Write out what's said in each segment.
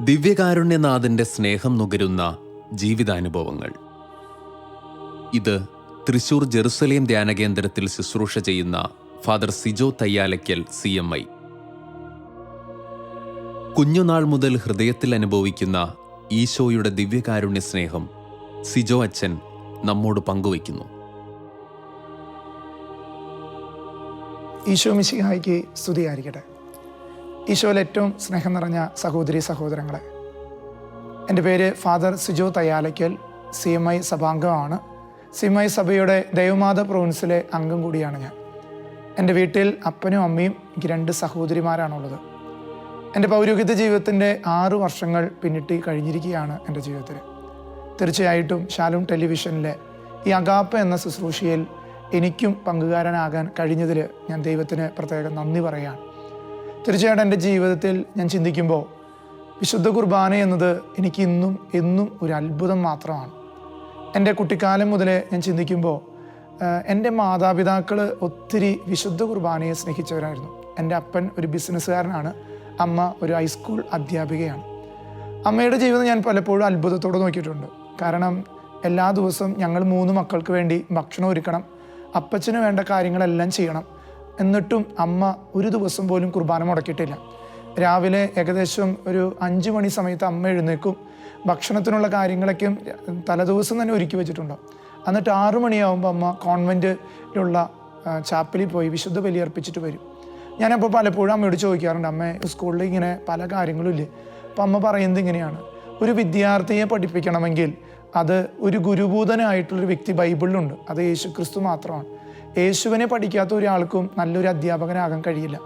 ദിവ്യകാരുണ്യനാഥന്റെ സ്നേഹം നുകരുന്ന ജീവിതാനുഭവങ്ങൾ. ഇത് തൃശൂർ ജെറുസലേം ധ്യാനകേന്ദ്രത്തിൽ ശുശ്രൂഷ ചെയ്യുന്ന ഫാദർ സിജോ തയ്യാലയ്ക്കൽ CMI. കുഞ്ഞുനാൾ മുതൽ ഹൃദയത്തിൽ അനുഭവിക്കുന്ന ഈശോയുടെ ദിവ്യകാരുണ്യ സ്നേഹം സിജോ അച്ഛൻ നമ്മോട് പങ്കുവയ്ക്കുന്നു. ഈശോ മിശിഹായ്ക്ക് സ്തുതിയായിരിക്കട്ടെ. ഈശോയിൽ ഏറ്റവും സ്നേഹം നിറഞ്ഞ സഹോദരി സഹോദരങ്ങളെ, എൻ്റെ പേര് father Sijo Thayyalakkal, CMI സഭാംഗമാണ്. CMI സഭയുടെ ദേവമാത പ്രൊവിൻസിലെ അംഗം കൂടിയാണ് ഞാൻ. എൻ്റെ വീട്ടിൽ അപ്പനും അമ്മയും എനിക്ക് 2 സഹോദരിമാരാണുള്ളത്. എൻ്റെ പൗരോഹിത്യ ജീവിതത്തിൻ്റെ 6 വർഷങ്ങൾ പിന്നിട്ട് കഴിഞ്ഞിരിക്കുകയാണ് എൻ്റെ ജീവിതത്തിൽ. തീർച്ചയായിട്ടും ഷാലോം ടെലിവിഷനിലെ ഈ അഗാപ്പ എന്ന ശുശ്രൂഷയിൽ എനിക്കും പങ്കുകാരനാകാൻ കഴിഞ്ഞതിൽ ഞാൻ ദൈവത്തിന് പ്രത്യേകം നന്ദി പറയുകയാണ്. തീർച്ചയായിട്ടും എൻ്റെ ജീവിതത്തിൽ ഞാൻ ചിന്തിക്കുമ്പോൾ വിശുദ്ധ കുർബാന എന്നത് എനിക്ക് എന്നും ഒരു അത്ഭുതം മാത്രമാണ്. എൻ്റെ കുട്ടിക്കാലം മുതലേ ഞാൻ ചിന്തിക്കുമ്പോൾ എൻ്റെ മാതാപിതാക്കൾ ഒത്തിരി വിശുദ്ധ കുർബാനയെ സ്നേഹിച്ചവരായിരുന്നു. എൻ്റെ അപ്പൻ ഒരു ബിസിനസ്സുകാരനാണ്, അമ്മ ഒരു ഹൈസ്കൂൾ അധ്യാപികയാണ്. അമ്മയുടെ ജീവിതം ഞാൻ പലപ്പോഴും അത്ഭുതത്തോടെ നോക്കിയിട്ടുണ്ട്. കാരണം എല്ലാ ദിവസവും ഞങ്ങൾ 3 മക്കൾക്ക് വേണ്ടി ഭക്ഷണം ഒരുക്കണം, അപ്പച്ചന് വേണ്ട കാര്യങ്ങളെല്ലാം ചെയ്യണം. എന്നിട്ടും അമ്മ ഒരു ദിവസം പോലും കുർബാന മുടക്കിയിട്ടില്ല. രാവിലെ ഏകദേശം ഒരു 5 മണി സമയത്ത് അമ്മ എഴുന്നേക്കും. ഭക്ഷണത്തിനുള്ള കാര്യങ്ങളൊക്കെ തലേദിവസം തന്നെ ഒരുക്കി വെച്ചിട്ടുണ്ടാവും. എന്നിട്ട് 6 മണിയാകുമ്പോൾ അമ്മ കോൺവെൻറ്റിലുള്ള ചാപ്പലിൽ പോയി വിശുദ്ധ ബലിയർപ്പിച്ചിട്ട് വരും. ഞാനപ്പോൾ പലപ്പോഴും അമ്മയോട് ചോദിക്കാറുണ്ട്, അമ്മ സ്കൂളിൽ ഇങ്ങനെ പല കാര്യങ്ങളും ഇല്ലേ? അപ്പം അമ്മ പറയുന്നത് ഇങ്ങനെയാണ്: ഒരു വിദ്യാർത്ഥിയെ പഠിപ്പിക്കണമെങ്കിൽ അത് ഒരു ഗുരുഭൂതനായിട്ടുള്ളൊരു വ്യക്തി ബൈബിളിലുണ്ട്, അത് യേശു ക്രിസ്തു മാത്രമാണ്. യേശുവിനെ പഠിക്കാത്ത ഒരാൾക്കും നല്ലൊരു അധ്യാപകനാകാൻ കഴിയില്ല.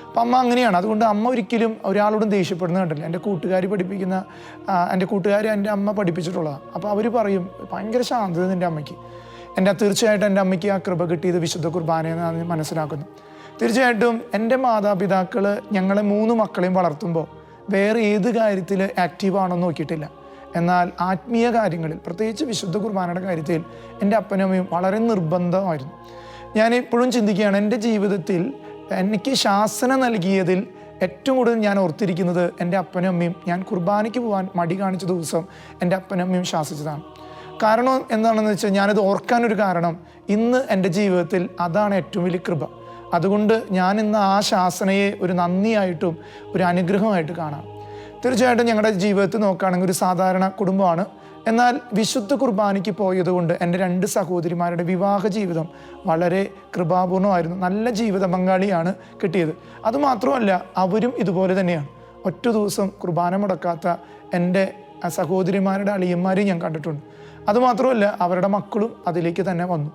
അപ്പം അമ്മ അങ്ങനെയാണ്. അതുകൊണ്ട് അമ്മ ഒരിക്കലും ഒരാളോടും ദേഷ്യപ്പെടുന്നത് കണ്ടില്ല. എൻ്റെ കൂട്ടുകാർ പഠിപ്പിക്കുന്ന എൻ്റെ അമ്മ പഠിപ്പിച്ചിട്ടുള്ളതാണ്. അപ്പോൾ അവർ പറയും, ഭയങ്കര ശാന്തത എൻ്റെ അമ്മയ്ക്ക്. തീർച്ചയായിട്ടും എൻ്റെ അമ്മയ്ക്ക് ആ കൃപ കിട്ടിയത് വിശുദ്ധ കുർബാനയെന്ന് മനസ്സിലാക്കുന്നു. തീർച്ചയായിട്ടും എൻ്റെ മാതാപിതാക്കൾ ഞങ്ങളെ 3 മക്കളെയും വളർത്തുമ്പോൾ വേറെ ഏത് കാര്യത്തിൽ ആക്റ്റീവാണെന്ന് നോക്കിയിട്ടില്ല. എന്നാൽ ആത്മീയ കാര്യങ്ങളിൽ, പ്രത്യേകിച്ച് വിശുദ്ധ കുർബാനയുടെ കാര്യത്തിൽ എൻ്റെ അപ്പനും അമ്മയും വളരെ നിർബന്ധമായിരുന്നു. ഞാൻ ഇപ്പോഴും ചിന്തിക്കുകയാണ്, എൻ്റെ ജീവിതത്തിൽ എനിക്ക് ശാസന നൽകിയതിൽ ഏറ്റവും കൂടുതൽ ഞാൻ ഓർത്തിരിക്കുന്നത് എൻ്റെ അപ്പനും അമ്മയും. ഞാൻ കുർബാനയ്ക്ക് പോകാൻ മടി കാണിച്ച ദിവസം എൻ്റെ അപ്പനും അമ്മയും ശാസിച്ചതാണ്. കാരണം എന്താണെന്ന് വെച്ചാൽ, ഞാനത് ഓർക്കാനൊരു കാരണം, ഇന്ന് എൻ്റെ ജീവിതത്തിൽ അതാണ് ഏറ്റവും വലിയ കൃപ. അതുകൊണ്ട് ഞാൻ ഇന്ന് ആ ശാസനയെ ഒരു നന്ദിയായിട്ടും ഒരു അനുഗ്രഹമായിട്ട് കാണാം. തീർച്ചയായിട്ടും ഞങ്ങളുടെ ജീവിതത്തിൽ നോക്കുകയാണെങ്കിൽ ഒരു സാധാരണ കുടുംബമാണ്. എന്നാൽ വിശുദ്ധ കുർബാനയ്ക്ക് പോയതുകൊണ്ട് എൻ്റെ 2 സഹോദരിമാരുടെ വിവാഹ ജീവിതം വളരെ കൃപാപൂർണമായിരുന്നു. നല്ല ജീവിത പങ്കാളിയാണ് കിട്ടിയത്. അതുമാത്രമല്ല, അവരും ഇതുപോലെ തന്നെയാണ്. ഒറ്റ ദിവസം കുർബാന മുടക്കാത്ത എൻ്റെ സഹോദരിമാരുടെ അളിയന്മാരെയും ഞാൻ കണ്ടിട്ടുണ്ട്. അതുമാത്രമല്ല, അവരുടെ മക്കളും അതിലേക്ക് തന്നെ വന്നു.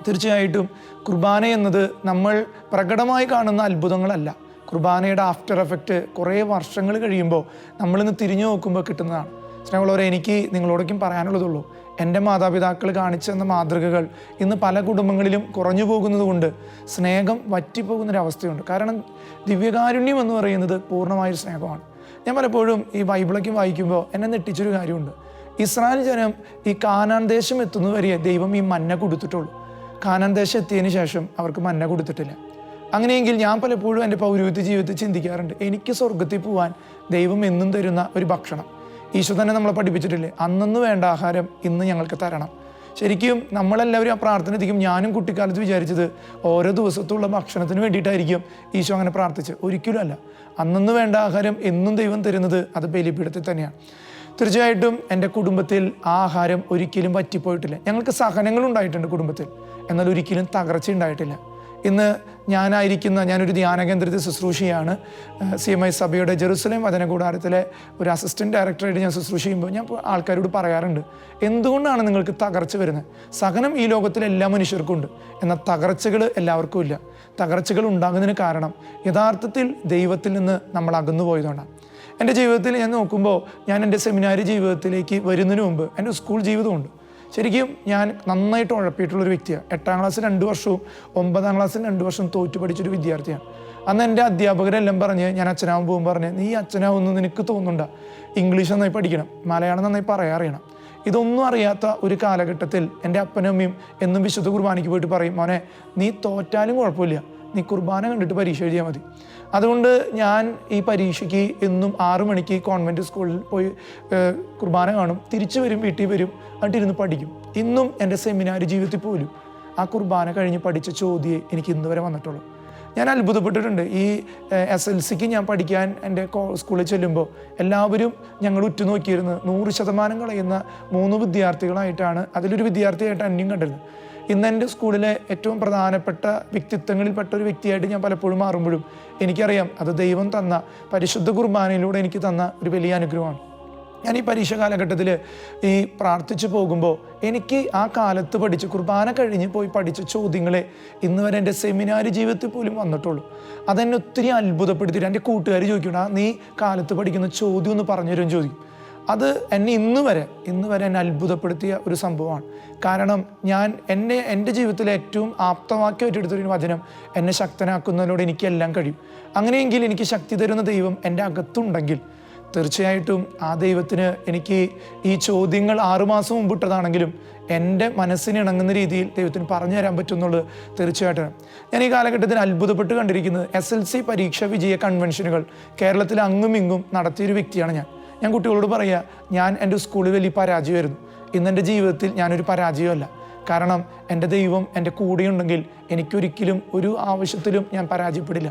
തീർച്ചയായിട്ടും കുർബാന എന്നത് നമ്മൾ പ്രകടമായി കാണുന്ന അത്ഭുതങ്ങളല്ല. കുർബാനയുടെ ആഫ്റ്റർ എഫക്റ്റ് കുറേ വർഷങ്ങൾ കഴിയുമ്പോൾ നമ്മളിന്ന് തിരിഞ്ഞു നോക്കുമ്പോൾ കിട്ടുന്നതാണ്. സ്നേഹമുള്ളവരെ, എനിക്ക് നിങ്ങളോടൊക്കും പറയാനുള്ളതുള്ളൂ, എൻ്റെ മാതാപിതാക്കൾ കാണിച്ചു തന്ന മാതൃകകൾ ഇന്ന് പല കുടുംബങ്ങളിലും കുറഞ്ഞു പോകുന്നത് കൊണ്ട് സ്നേഹം വറ്റിപ്പോകുന്നൊരവസ്ഥയുണ്ട്. കാരണം ദിവ്യകാരുണ്യം എന്ന് പറയുന്നത് പൂർണ്ണമായൊരു സ്നേഹമാണ്. ഞാൻ പലപ്പോഴും ഈ ബൈബിളൊക്കെ വായിക്കുമ്പോൾ എന്നെ നെട്ടിച്ചൊരു കാര്യമുണ്ട്. ഇസ്രായേൽ ജനം ഈ കാനാൻ ദേശം എത്തുന്നവരെ ദൈവം ഈ മന്ന കൊടുത്തിട്ടുള്ളൂ. കാനാൻ ദേശം എത്തിയതിന് ശേഷം അവർക്ക് മന്ന കൊടുത്തിട്ടില്ല. അങ്ങനെയെങ്കിൽ ഞാൻ പലപ്പോഴും എൻ്റെ പൗരോഹിത്യ ജീവിതത്തിൽ ചിന്തിക്കാറുണ്ട്, എനിക്ക് സ്വർഗത്തിൽ പോകാൻ ദൈവം എന്നും തരുന്ന ഒരു ഭക്ഷണം ഈശോ തന്നെ നമ്മളെ പഠിപ്പിച്ചിട്ടില്ലേ? അന്നു വേണ്ട ആഹാരം ഇന്ന് ഞങ്ങൾക്ക് തരണം. ശരിക്കും നമ്മളെല്ലാവരും ആ പ്രാർത്ഥന എത്തിക്കും. ഞാനും കുട്ടിക്കാലത്ത് വിചാരിച്ചത് ഓരോ ദിവസത്തുള്ള ഭക്ഷണത്തിന് വേണ്ടിയിട്ടായിരിക്കും ഈശോ അങ്ങനെ പ്രാർത്ഥിച്ച്. ഒരിക്കലും അല്ല. അന്നു വേണ്ട ആഹാരം എന്നും ദൈവം തരുന്നത് അത് ബലിപീഠത്തിൽ തന്നെയാണ്. തീർച്ചയായിട്ടും എൻ്റെ കുടുംബത്തിൽ ആ ആഹാരം ഒരിക്കലും പറ്റിപ്പോയിട്ടില്ല. ഞങ്ങൾക്ക് സഹനങ്ങളുണ്ടായിട്ടുണ്ട് കുടുംബത്തിൽ, എന്നാൽ ഒരിക്കലും തകർച്ച ഉണ്ടായിട്ടില്ല. ഇന്ന് ഞാനൊരു ധ്യാനകേന്ദ്രത്തിൽ ശുശ്രൂഷയാണ്. CMI സഭയുടെ ജെറുസലേം വചനകൂടാരത്തിലെ ഒരു അസിസ്റ്റൻറ്റ് ഡയറക്ടറായിട്ട് ഞാൻ ശുശ്രൂഷ ചെയ്യുമ്പോൾ ഞാൻ ആൾക്കാരോട് പറയാറുണ്ട്, എന്തുകൊണ്ടാണ് നിങ്ങൾക്ക് തകർച്ച വരുന്നത്? സഹനം ഈ ലോകത്തിലെ എല്ലാ മനുഷ്യർക്കും ഉണ്ട്, എന്നാൽ തകർച്ചകൾ എല്ലാവർക്കും ഇല്ല. തകർച്ചകൾ ഉണ്ടാകുന്നതിന് കാരണം യഥാർത്ഥത്തിൽ ദൈവത്തിൽ നിന്ന് നമ്മൾ അകന്നു പോയതുകൊണ്ടാണ്. എൻ്റെ ജീവിതത്തിൽ ഞാൻ നോക്കുമ്പോൾ, ഞാൻ എൻ്റെ സെമിനാരി ജീവിതത്തിലേക്ക് വരുന്നതിന് മുമ്പ് എൻ്റെ സ്കൂൾ ജീവിതമുണ്ട്. ശരിക്കും ഞാൻ നന്നായിട്ട് ഉഴപ്പിയിട്ടുള്ളൊരു വ്യക്തിയാണ്. 8ാം ക്ലാസ്സിൽ 2 വർഷവും 9ാം ക്ലാസ്സിൽ 2 വർഷം തോറ്റു പഠിച്ചൊരു വിദ്യാർത്ഥിയാണ്. അന്ന് എൻ്റെ അധ്യാപകരെല്ലാം പറഞ്ഞ്, ഞാൻ അച്ഛനാവും പോകുമ്പോൾ പറഞ്ഞ്, നീ അച്ഛനാവുമെന്ന് നിനക്ക് തോന്നുന്നുണ്ട, ഇംഗ്ലീഷ് നന്നായി പഠിക്കണം, മലയാളം നന്നായി പറയാറിയണം. ഇതൊന്നും അറിയാത്ത ഒരു കാലഘട്ടത്തിൽ എൻ്റെ അപ്പനും അമ്മയും എന്നും വിശുദ്ധ കുർബാനയ്ക്ക് പോയിട്ട് പറയും, മോനെ നീ തോറ്റാലും കുഴപ്പമില്ല, നീ കുർബാന കണ്ടിട്ട് പരീക്ഷ എഴുതിയാൽ മതി. അതുകൊണ്ട് ഞാൻ ഈ പരീക്ഷയ്ക്ക് എന്നും 6 മണിക്ക് കോൺവെൻറ്റ് സ്കൂളിൽ പോയി കുർബാന കാണും, തിരിച്ചു വരും, വീട്ടിൽ വരും, എന്നിട്ടിരുന്ന് പഠിക്കും. ഇന്നും എൻ്റെ സെമിനാരി ജീവിതത്തിൽ പോലും ആ കുർബാന കഴിഞ്ഞ് പഠിച്ച ചോദ്യമേ എനിക്ക് ഇന്ന് വരെ വന്നിട്ടുള്ളൂ. ഞാൻ അത്ഭുതപ്പെട്ടിട്ടുണ്ട്. ഈ SLCക്ക് ഞാൻ പഠിക്കാൻ എൻ്റെ സ്കൂളിൽ ചെല്ലുമ്പോൾ എല്ലാവരും ഞങ്ങൾ ഉറ്റുനോക്കിയിരുന്ന് 100% കളയുന്ന 3 വിദ്യാർത്ഥികളായിട്ടാണ്, അതിലൊരു വിദ്യാർത്ഥിയായിട്ട് അന്യം കണ്ടിരുന്നത്. ഇന്ന് എൻ്റെ സ്കൂളിലെ ഏറ്റവും പ്രധാനപ്പെട്ട വ്യക്തിത്വങ്ങളിൽപ്പെട്ട ഒരു വ്യക്തിയായിട്ട് ഞാൻ പലപ്പോഴും മാറുമ്പോഴും എനിക്കറിയാം അത് ദൈവം തന്ന പരിശുദ്ധ കുർബാനയിലൂടെ എനിക്ക് തന്ന ഒരു വലിയ അനുഗ്രഹമാണ്. ഞാൻ ഈ പരീക്ഷ കാലഘട്ടത്തിൽ ഈ പ്രാർത്ഥിച്ചു പോകുമ്പോൾ എനിക്ക് ആ കാലത്ത് പഠിച്ച് കുർബാന കഴിഞ്ഞ് പോയി പഠിച്ച ചോദ്യങ്ങളെ ഇന്ന് വരെ എൻ്റെ സെമിനാരി ജീവിതത്തിൽ പോലും വന്നിട്ടുള്ളൂ. അതെന്നെ ഒത്തിരി അത്ഭുതപ്പെടുത്തിയിട്ട് എൻ്റെ കൂട്ടുകാർ ചോദിക്കണം, നീ കാലത്ത് പഠിക്കുന്ന ചോദ്യം ഒന്ന് പറഞ്ഞു തരുമെന്ന് ചോദിക്കും. അത് എന്നെ ഇന്ന് വരെ എന്നെ അത്ഭുതപ്പെടുത്തിയ ഒരു സംഭവമാണ്. കാരണം ഞാൻ എൻ്റെ ജീവിതത്തിലെ ഏറ്റവും ആപ്തവാക്യമായിട്ട് എടുത്തൊരു വചനം, എന്നെ ശക്തനാക്കുന്നതിലൂടെ എനിക്കെല്ലാം കഴിയും. അങ്ങനെയെങ്കിൽ എനിക്ക് ശക്തി തരുന്ന ദൈവം എൻ്റെ അകത്തുണ്ടെങ്കിൽ തീർച്ചയായിട്ടും ആ ദൈവത്തിന് എനിക്ക് ഈ ചോദ്യങ്ങൾ 6 മാസം മുമ്പിട്ടതാണെങ്കിലും എൻ്റെ മനസ്സിന് ഇണങ്ങുന്ന രീതിയിൽ ദൈവത്തിന് പറഞ്ഞു തരാൻ പറ്റുന്നുള്ളത് തീർച്ചയായിട്ടും. ഞാൻ ഈ കാലഘട്ടത്തിൽ അത്ഭുതപ്പെട്ട് കണ്ടിരിക്കുന്നത് SLC പരീക്ഷ വിജയ കൺവെൻഷനുകൾ കേരളത്തിൽ അങ്ങും ഇങ്ങും നടത്തിയൊരു വ്യക്തിയാണ് ഞാൻ കുട്ടികളോട് പറയുക, ഞാൻ എൻ്റെ സ്കൂളിൽ വലിയ പരാജയമായിരുന്നു. ഇന്നെൻ്റെ ജീവിതത്തിൽ ഞാനൊരു പരാജയമല്ല. കാരണം എൻ്റെ ദൈവം എൻ്റെ കൂടെയുണ്ടെങ്കിൽ എനിക്കൊരിക്കലും ഒരു ആവശ്യത്തിലും ഞാൻ പരാജയപ്പെടില്ല.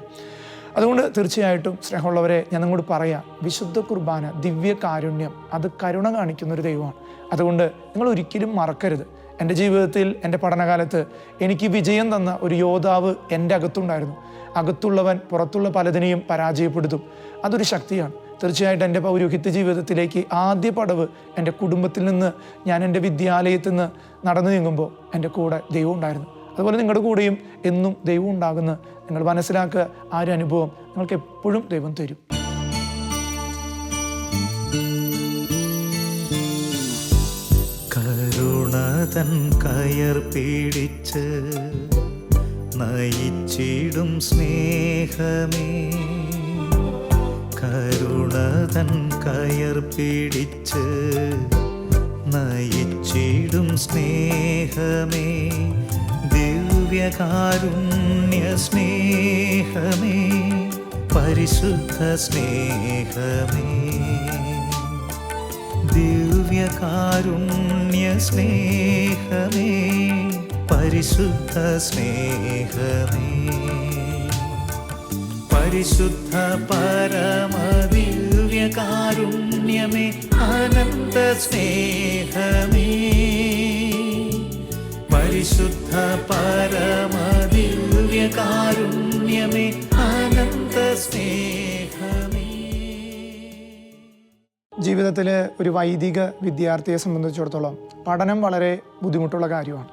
അതുകൊണ്ട് തീർച്ചയായിട്ടും സ്നേഹമുള്ളവരെ, ഞാൻ നിങ്ങളോട് പറയാം, വിശുദ്ധ കുർബാന, ദിവ്യ കാരുണ്യം, അത് കരുണ കാണിക്കുന്നൊരു ദൈവമാണ്. അതുകൊണ്ട് നിങ്ങൾ ഒരിക്കലും മറക്കരുത്. എൻ്റെ ജീവിതത്തിൽ എൻ്റെ പഠനകാലത്ത് എനിക്ക് വിജയം തന്ന ഒരു യോദ്ധാവ് എൻ്റെ അകത്തുണ്ടായിരുന്നു. അകത്തുള്ളവൻ പുറത്തുള്ള പലതിനെയും പരാജയപ്പെടുത്തും. അതൊരു ശക്തിയാണ്. തീർച്ചയായിട്ടും എൻ്റെ പൗരോഹിത്യ ജീവിതത്തിലേക്ക് ആദ്യ പടവ് എൻ്റെ കുടുംബത്തിൽ നിന്ന്, ഞാൻ എൻ്റെ വിദ്യാലയത്തിൽ നിന്ന് നടന്നു നീങ്ങുമ്പോൾ എൻ്റെ കൂടെ ദൈവം ഉണ്ടായിരുന്നു. അതുപോലെ നിങ്ങളുടെ കൂടെയും എന്നും ദൈവം ഉണ്ടാകുന്ന നിങ്ങൾ മനസ്സിലാക്കുക. ആ ഒരു അനുഭവം നിങ്ങൾക്ക് എപ്പോഴും ദൈവം തരും. കരുണതൻ കയർ പിടിച്ച് നയിച്ചിടും സ്നേഹമേ, കരുണതൻ കയർ പിടിച്ച് നയിച്ചിടും സ്നേഹമേ, ദിവ്യകാരുണ്യ സ്നേഹമേ, പരിശുദ്ധ സ്നേഹമേ, ദിവ്യകാരുണ്യ സ്നേഹമേ, പരിശുദ്ധ സ്നേഹമേ, പരിശുദ്ധ പരമദിവ്യകാരുണ്യമേ, അനന്ത സ്നേഹമേ, പരിശുദ്ധ പരമദിവ്യകാരുണ്യമേ, അനന്ത സ്നേഹമേ. ജീവിതത്തിൽ ഒരു വൈദിക വിദ്യാർത്ഥിയെ സംബന്ധിച്ചിടത്തോളം പഠനം വളരെ ബുദ്ധിമുട്ടുള്ള കാര്യമാണ്.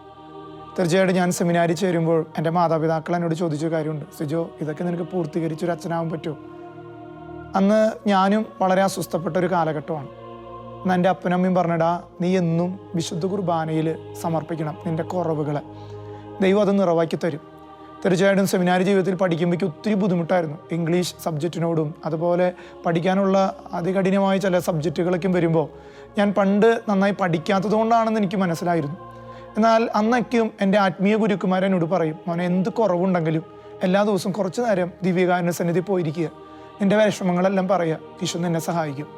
തീർച്ചയായിട്ടും ഞാൻ സെമിനാരി ചേരുമ്പോൾ എൻ്റെ മാതാപിതാക്കൾ എന്നോട് ചോദിച്ചൊരു കാര്യമുണ്ട്, സിജോ, ഇതൊക്കെ നിനക്ക് പൂർത്തീകരിച്ചൊരു അച്ഛനാവാൻ പറ്റുമോ? അന്ന് ഞാനും വളരെ അസ്വസ്ഥപ്പെട്ട ഒരു കാലഘട്ടമാണ്. അന്ന് എൻ്റെ അപ്പനമ്മയും പറഞ്ഞിടാ, നീ എന്നും വിശുദ്ധ കുർബാനയിൽ സമർപ്പിക്കണം നിൻ്റെ കുറവുകളെ, ദൈവം അത് നിറവാക്കി തരും. തീർച്ചയായിട്ടും സെമിനാരി ജീവിതത്തിൽ പഠിക്കുമ്പോഴേക്ക് ഒത്തിരി ബുദ്ധിമുട്ടായിരുന്നു. ഇംഗ്ലീഷ് സബ്ജക്റ്റിനോടും അതുപോലെ പഠിക്കാനുള്ള അതികഠിനമായ ചില സബ്ജക്റ്റുകളൊക്കെ വരുമ്പോൾ ഞാൻ പണ്ട് നന്നായി പഠിക്കാത്തത് കൊണ്ടാണെന്ന് എനിക്ക് മനസ്സിലായിരുന്നു. എന്നാൽ അന്നൊക്കെയും എൻ്റെ ആത്മീയ ഗുരുക്കുമാരനോട് പറയും, മോനെ എന്ത് കുറവുണ്ടെങ്കിലും എല്ലാ ദിവസവും കുറച്ച് നേരം ദിവ്യകാരുണ്യ സന്നിധി പോയിരിക്കുക, നിൻ്റെ വിഷമങ്ങളെല്ലാം പറയുക, ഈശോ നിന്നെ സഹായിക്കും.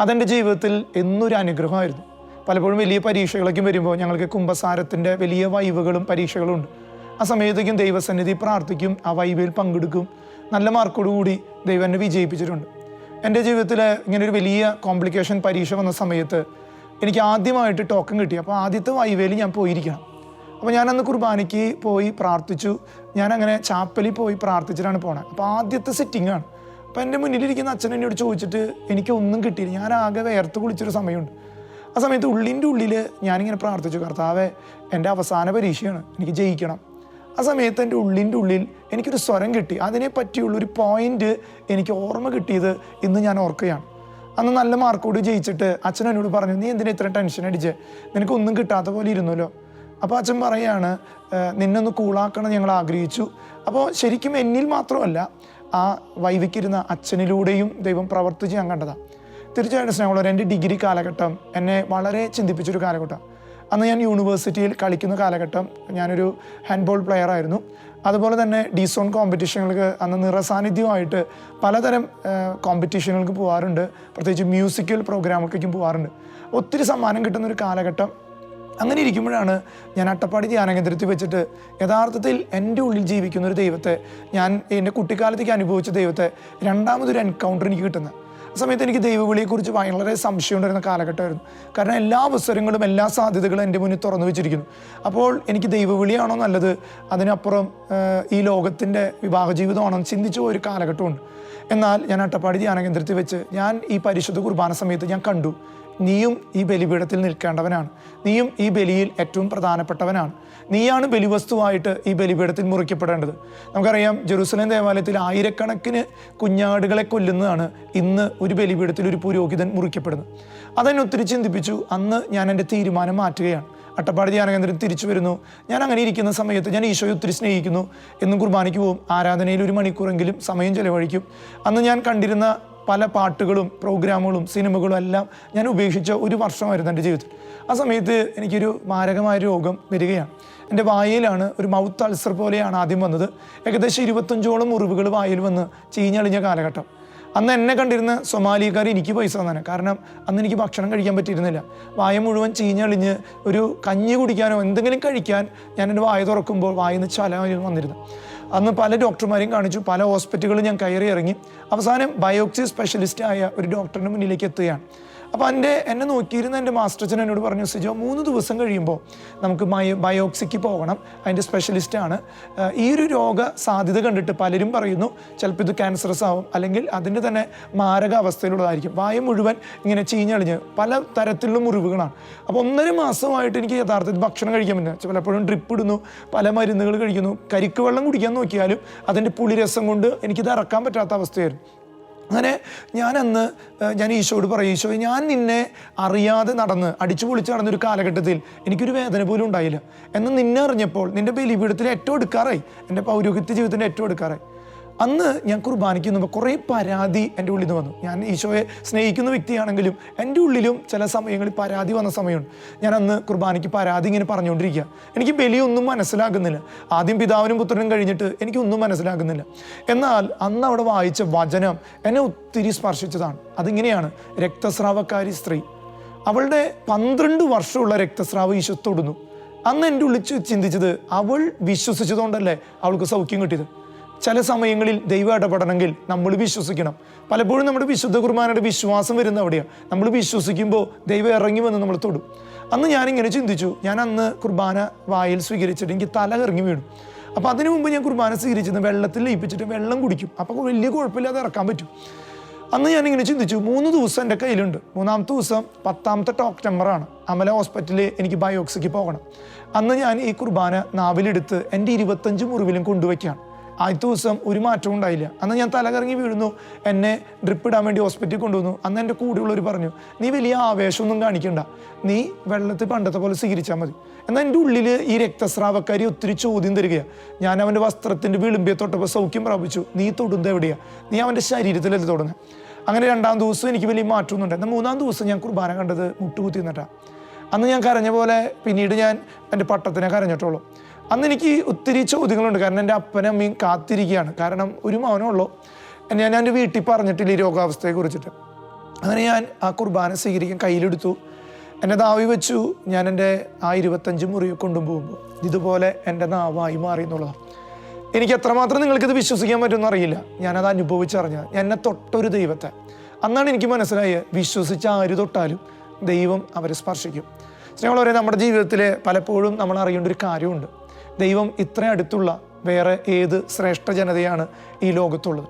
അതെൻ്റെ ജീവിതത്തിൽ എന്നൊരു അനുഗ്രഹമായിരുന്നു. പലപ്പോഴും വലിയ പരീക്ഷകളൊക്കെ വരുമ്പോൾ ഞങ്ങൾക്ക് കുംഭസാരത്തിൻ്റെ വലിയ വൈവുകളും പരീക്ഷകളും ഉണ്ട്. ആ സമയത്തേക്കും ദൈവസന്നിധി പ്രാർത്ഥിക്കും, ആ വൈവയിൽ പങ്കെടുക്കും. നല്ല മാർക്കോടുകൂടി ദൈവം എന്നെ വിജയിപ്പിച്ചിട്ടുണ്ട്. എൻ്റെ ജീവിതത്തിൽ ഇങ്ങനൊരു വലിയ കോംപ്ലിക്കേഷൻ പരീക്ഷ വന്ന സമയത്ത് എനിക്ക് ആദ്യമായിട്ട് ടോക്കൺ കിട്ടി. അപ്പോൾ ആദ്യത്തെ വൈവയിൽ ഞാൻ പോയിരിക്കണം. അപ്പോൾ ഞാനന്ന് കുർബാനയ്ക്ക് പോയി പ്രാർത്ഥിച്ചു. ഞാനങ്ങനെ ചാപ്പലിൽ പോയി പ്രാർത്ഥിച്ചിട്ടാണ് പോണത്. അപ്പോൾ ആദ്യത്തെ സിറ്റിങ്ങാണ്. അപ്പോൾ എൻ്റെ മുന്നിലിരിക്കുന്ന അച്ഛൻ എന്നോട് ചോദിച്ചിട്ട് എനിക്കൊന്നും കിട്ടിയില്ല. ഞാൻ ആകെ വേർത്ത് കുളിച്ചൊരു സമയമുണ്ട്. ആ സമയത്ത് ഉള്ളിൻ്റെ ഉള്ളിൽ ഞാനിങ്ങനെ പ്രാർത്ഥിച്ചു, കർത്താവേ, എൻ്റെ അവസാന പരീക്ഷയാണ്, എനിക്ക് ജയിക്കണം. ആ സമയത്ത് എൻ്റെ ഉള്ളിൻ്റെ ഉള്ളിൽ എനിക്കൊരു സ്വരം കിട്ടി. അതിനെ പറ്റിയുള്ളൊരു പോയിൻ്റ് എനിക്ക് ഓർമ്മ കിട്ടിയത് ഇന്ന് ഞാൻ ഓർക്കുകയാണ്. അന്ന് നല്ല മാർക്കോട് ജയിച്ചിട്ട് അച്ഛൻ എന്നോട് പറഞ്ഞു, നീ എന്തിനാ ഇത്ര ടെൻഷൻ അടിച്ചേ, നിനക്കൊന്നും കിട്ടാത്ത പോലെ ഇരുന്നല്ലോ. അപ്പോൾ അച്ഛൻ പറയുകയാണ്, നിന്നൊന്ന് കൂളാക്കണം ഞങ്ങൾ ആഗ്രഹിച്ചു. അപ്പോൾ ശരിക്കും എന്നിൽ മാത്രമല്ല, ആ വൈവിക്കിരുന്ന അച്ഛനിലൂടെയും ദൈവം പ്രവർത്തിച്ച് ഞാൻ കണ്ടതാണ്. തീർച്ചയായിട്ടും സ്നേഹമുള്ളവർ, എൻ്റെ ഡിഗ്രി കാലഘട്ടം എന്നെ വളരെ ചിന്തിപ്പിച്ചൊരു കാലഘട്ടം. അന്ന് ഞാൻ യൂണിവേഴ്സിറ്റിയിൽ കളിക്കുന്ന കാലഘട്ടം. ഞാനൊരു ഹാൻഡ്ബോൾ പ്ലെയർ ആയിരുന്നു. അതുപോലെ തന്നെ ഡിസോൺ കോമ്പറ്റീഷനുകൾക്ക് അന്ന് നിറസാന്നിധ്യമായിട്ട് പലതരം കോമ്പറ്റീഷനുകൾക്ക് പോകാറുണ്ട്. പ്രത്യേകിച്ച് മ്യൂസിക്കൽ പ്രോഗ്രാമുകൾക്കും പോകാറുണ്ട്. ഒത്തിരി സമ്മാനം കിട്ടുന്നൊരു കാലഘട്ടം. അങ്ങനെ ഇരിക്കുമ്പോഴാണ് ഞാൻ അട്ടപ്പാടി ധ്യാന കേന്ദ്രത്തിൽ വെച്ചിട്ട് യഥാർത്ഥത്തിൽ എൻ്റെ ഉള്ളിൽ ജീവിക്കുന്ന ഒരു ദൈവത്തെ, ഞാൻ എൻ്റെ കുട്ടിക്കാലത്തേക്ക് അനുഭവിച്ച ദൈവത്തെ രണ്ടാമതൊരു എൻകൗണ്ടർ എനിക്ക് കിട്ടുന്നത്. ആ സമയത്ത് എനിക്ക് ദൈവവിളിയെക്കുറിച്ച് വളരെ സംശയം ഉണ്ടായിരുന്ന കാലഘട്ടമായിരുന്നു. കാരണം എല്ലാ അവസരങ്ങളും എല്ലാ സാധ്യതകളും എൻ്റെ മുന്നിൽ തുറന്നു വെച്ചിരിക്കുന്നു. അപ്പോൾ എനിക്ക് ദൈവവിളിയാണോ നല്ലത്, അതിനപ്പുറം ഈ ലോകത്തിൻ്റെ വിവാഹ ജീവിതമാണോ എന്ന് ചിന്തിച്ചു പോയൊരു കാലഘട്ടമുണ്ട്. എന്നാൽ ഞാൻ അട്ടപ്പാടി ധ്യാന കേന്ദ്രത്തിൽ വെച്ച് ഞാൻ ഈ പരിശുദ്ധ കുർബാന സമയത്ത് ഞാൻ കണ്ടു, നീയും ഈ ബലിപീഠത്തിൽ നിൽക്കേണ്ടവനാണ്, നീയും ഈ ബലിയിൽ ഏറ്റവും പ്രധാനപ്പെട്ടവനാണ്, നീയാണ് ബലിവസ്തുവായിട്ട് ഈ ബലിപീഠത്തിൽ മുറിക്കപ്പെടേണ്ടത്. നമുക്കറിയാം, ജെറൂസലേം ദേവാലയത്തിൽ ആയിരക്കണക്കിന് കുഞ്ഞാടുകളെ കൊല്ലുന്നതാണ് ഇന്ന് ഒരു ബലിപീഠത്തിൽ ഒരു പുരോഹിതൻ മുറിക്കപ്പെടുന്നത്. അതെന്നെ ഒത്തിരി ചിന്തിപ്പിച്ചു. അന്ന് ഞാൻ എൻ്റെ തീരുമാനം മാറ്റുകയാണ്. അട്ടപ്പാടി ധ്യാന കേന്ദ്രം തിരിച്ചു വരുന്നു. ഞാൻ അങ്ങനെ ഇരിക്കുന്ന സമയത്ത് ഞാൻ ഈശോയെ ഒത്തിരി സ്നേഹിക്കുന്നു. എന്നും കുർബാനയ്ക്ക് പോകും, ആരാധനയിൽ 1 മണിക്കൂറെങ്കിലും സമയം ചെലവഴിക്കും. അന്ന് ഞാൻ കണ്ടിരുന്ന പല പാട്ടുകളും പ്രോഗ്രാമുകളും സിനിമകളും എല്ലാം ഞാൻ ഉപേക്ഷിച്ച ഒരു വർഷമായിരുന്നു എൻ്റെ ജീവിതത്തിൽ. ആ സമയത്ത് എനിക്കൊരു മാരകമായ രോഗം വരികയാണ്. എൻ്റെ വായയിലാണ് ഒരു മൗത്ത് അൾസർ പോലെയാണ് ആദ്യം വന്നത്. ഏകദേശം 25ഓളം മുറിവുകൾ വായിൽ വന്ന് ചീഞ്ഞളിഞ്ഞ കാലഘട്ടം. അന്ന് എന്നെ കണ്ടിരുന്ന സൊമാലിയക്കാർ എനിക്ക് പൈസ തന്നെ. കാരണം അന്ന് എനിക്ക് ഭക്ഷണം കഴിക്കാൻ പറ്റിയിരുന്നില്ല. വായ മുഴുവൻ ചീഞ്ഞളിഞ്ഞ് ഒരു കഞ്ഞി കുടിക്കാനോ എന്തെങ്കിലും കഴിക്കാൻ ഞാൻ എൻ്റെ വായ തുറക്കുമ്പോൾ വായിൽ നിന്ന് ചലമായിരുന്നു വന്നിരുന്നത്. അന്ന് പല ഡോക്ടർമാരെയും കാണിച്ചു, പല ഹോസ്പിറ്റലുകളും ഞാൻ കയറി ഇറങ്ങി. അവസാനം ബയോപ്സി സ്പെഷ്യലിസ്റ്റായ ഒരു ഡോക്ടറിൻ്റെ മുന്നിലേക്ക് എത്തുകയാണ്. അപ്പോൾ എന്നെ നോക്കിയിരുന്ന എൻ്റെ മാസ്റ്റർ അച്ഛൻ എന്നോട് പറഞ്ഞു, സിജോ 3 ദിവസം കഴിയുമ്പോൾ നമുക്ക് ബയോപ്സിക്ക് പോകണം, അതിൻ്റെ സ്പെഷ്യലിസ്റ്റാണ്. ഈ ഒരു രോഗ സാധ്യത കണ്ടിട്ട് പലരും പറയുന്നു ചിലപ്പോൾ ഇത് ക്യാൻസറസ് ആവും, അല്ലെങ്കിൽ അതിൻ്റെ തന്നെ മാരക അവസ്ഥയിലുള്ളതായിരിക്കും. വായ മുഴുവൻ ഇങ്ങനെ ചീഞ്ഞളിഞ്ഞ് പല തരത്തിലുള്ള മുറിവുകളാണ്. അപ്പോൾ 1.5 മാസമായിട്ട് എനിക്ക് യഥാർത്ഥത്തിൽ ഭക്ഷണം കഴിക്കാൻ പറ്റില്ല. പലപ്പോഴും ഡ്രിപ്പ് ഇടുന്നു, പല മരുന്നുകൾ കഴിക്കുന്നു. കരിക്ക് വെള്ളം കുടിക്കാൻ നോക്കിയാലും അതിൻ്റെ പുളിരസം കൊണ്ട് എനിക്കിത് ഇറക്കാൻ പറ്റാത്ത അവസ്ഥയായിരുന്നു. അങ്ങനെ ഞാൻ ഈശോയോട് പറയും, ഈശോ, ഞാൻ നിന്നെ അറിയാതെ അടിച്ചു പൊളിച്ച് നടന്നൊരു കാലഘട്ടത്തിൽ എനിക്കൊരു വേദന പോലും ഉണ്ടായില്ല. എന്ന് നിന്നെ അറിഞ്ഞപ്പോൾ നിൻ്റെ ബലിപീഠത്തിൽ ഏറ്റവും എടുക്കാറായി, എൻ്റെ പൗരോഹിത്യ ജീവിതത്തിൻ്റെ ഏറ്റവും എടുക്കാറായി. അന്ന് ഞാൻ കുർബാനയ്ക്ക് നിന്നപ്പോൾ കുറേ പരാതി എൻ്റെ ഉള്ളിൽ നിന്ന് വന്നു. ഞാൻ ഈശോയെ സ്നേഹിക്കുന്ന വ്യക്തിയാണെങ്കിലും എൻ്റെ ഉള്ളിലും ചില സമയങ്ങളിൽ പരാതി വന്ന സമയമുണ്ട്. ഞാൻ അന്ന് കുർബാനയ്ക്ക് പരാതി ഇങ്ങനെ പറഞ്ഞുകൊണ്ടിരിക്കുക. എനിക്ക് ബലിയൊന്നും മനസ്സിലാകുന്നില്ല. ആദ്യം പിതാവിനും പുത്രനും കഴിഞ്ഞിട്ട് എനിക്കൊന്നും മനസ്സിലാകുന്നില്ല. എന്നാൽ അന്ന് അവിടെ വായിച്ച വചനം എന്നെ ഒത്തിരി സ്പർശിച്ചതാണ്. അതിങ്ങനെയാണ്, രക്തസ്രാവക്കാരി സ്ത്രീ, അവളുടെ 12 വർഷമുള്ള രക്തസ്രാവം ഈശോ തൊടുന്നു. അന്ന് എൻ്റെ ഉള്ളിൽ ചിന്തിച്ചത്, അവൾ വിശ്വസിച്ചതുകൊണ്ടല്ലേ അവൾക്ക് സൗഖ്യം കിട്ടിയത്. ചില സമയങ്ങളിൽ ദൈവം ഇടപെടണമെങ്കിൽ നമ്മൾ വിശ്വസിക്കണം. പലപ്പോഴും നമ്മുടെ വിശുദ്ധ കുർബാനയുടെ വിശ്വാസം വരുന്ന അവിടെയാണ്. നമ്മൾ വിശ്വസിക്കുമ്പോൾ ദൈവം ഇറങ്ങി വന്ന് നമ്മൾ തൊടും. അന്ന് ഞാനിങ്ങനെ ചിന്തിച്ചു. ഞാൻ അന്ന് കുർബാന വായിൽ സ്വീകരിച്ചിട്ട് എനിക്ക് തല ഇറങ്ങി വീണു. അപ്പോൾ അതിനു മുമ്പ് ഞാൻ കുർബാന സ്വീകരിച്ചിരുന്ന വെള്ളത്തിൽ ലയിപ്പിച്ചിട്ട് വെള്ളം കുടിക്കും. അപ്പോൾ വലിയ കുഴപ്പമില്ലാതെ ഇറക്കാൻ പറ്റും. അന്ന് ഞാനിങ്ങനെ ചിന്തിച്ചു, 3 ദിവസം എൻ്റെ കയ്യിലുണ്ട്. 3-ാമത്തെ ദിവസം 10ാമത്തെ ഒക്ടോബറാണ്. അമല ഹോസ്പിറ്റലിൽ എനിക്ക് ബയോപ്സിക്ക് പോകണം. അന്ന് ഞാൻ ഈ കുർബാന നാവിലെടുത്ത് എൻ്റെ 25 മുറിവിലും കൊണ്ടുവയ്ക്കുകയാണ്. ആദ്യത്തെ ദിവസം ഒരു മാറ്റവും ഉണ്ടായില്ല. അന്ന് ഞാൻ തലകറങ്ങി വീഴുന്നു. എന്നെ ഡ്രിപ്പ് ഇടാൻ വേണ്ടി ഹോസ്പിറ്റലിൽ കൊണ്ടുവന്നു. അന്ന് എൻ്റെ കൂടെയുള്ളവർ പറഞ്ഞു, നീ വലിയ ആവേശമൊന്നും കാണിക്കണ്ട, നീ വെള്ളത്തിൽ പണ്ടത്തെ പോലെ സ്വീകരിച്ചാൽ മതി. എന്നാൽ എൻ്റെ ഉള്ളിൽ ഈ രക്തസ്രാവക്കാരി ഒത്തിരി ചോദ്യം തരികയാണ്. ഞാൻ അവൻ്റെ വസ്ത്രത്തിൻ്റെ വിളിമ്പിയെ തൊട്ടപ്പോൾ സൗഖ്യം പ്രാപിച്ചു. നീ തൊടുന്നത് എവിടെയാണ്? നീ അവൻ്റെ ശരീരത്തിലല്ലേ തൊടുന്നത്? അങ്ങനെ 2-ാം ദിവസം എനിക്ക് വലിയ മാറ്റമൊന്നും ഉണ്ട്. എന്നാൽ 3-ാം ദിവസം ഞാൻ കുർബാന കണ്ടത് മുട്ടുകുത്തി നിന്നിട്ടാണ്. അന്ന് ഞാൻ കരഞ്ഞ പോലെ പിന്നീട് ഞാൻ എൻ്റെ പട്ടത്തിനെ കരഞ്ഞിട്ടുള്ളൂ. അന്ന് എനിക്ക് ഒത്തിരി ചോദ്യങ്ങളുണ്ട്. കാരണം എൻ്റെ അപ്പനും അമ്മയും കാത്തിരിക്കുകയാണ്. കാരണം ഒരു മൗനമുള്ളൂ. ഞാൻ എൻ്റെ വീട്ടിൽ പറഞ്ഞിട്ടില്ല ഈ രോഗാവസ്ഥയെ കുറിച്ചിട്ട്. അങ്ങനെ ഞാൻ ആ കുർബാന സ്വീകരിക്കാൻ കയ്യിലെടുത്തു. എൻ്റെ നാവി വെച്ചു. ഞാൻ എൻ്റെ ആ 25 മുറി കൊണ്ടുപോകുമ്പോൾ ഇതുപോലെ എൻ്റെ നാവായി മാറി എന്നുള്ളതാണ്. എനിക്ക് എത്രമാത്രം നിങ്ങൾക്കിത് വിശ്വസിക്കാൻ പറ്റുമെന്ന് അറിയില്ല. ഞാനത് അനുഭവിച്ചറിഞ്ഞ എന്നെ തൊട്ടൊരു ദൈവത്തെ. അന്നാണ് എനിക്ക് മനസ്സിലായത്, വിശ്വസിച്ച ആര് തൊട്ടാലും ദൈവം അവരെ സ്പർശിക്കും. സ്നേഹമുള്ളവരെ, നമ്മുടെ ജീവിതത്തിൽ പലപ്പോഴും നമ്മൾ അറിയേണ്ട ഒരു കാര്യമുണ്ട്. ദൈവം ഇത്ര അടുത്തുള്ള വേറെ ഏത് ശ്രേഷ്ഠ ജനതയാണ് ഈ ലോകത്തുള്ളത്?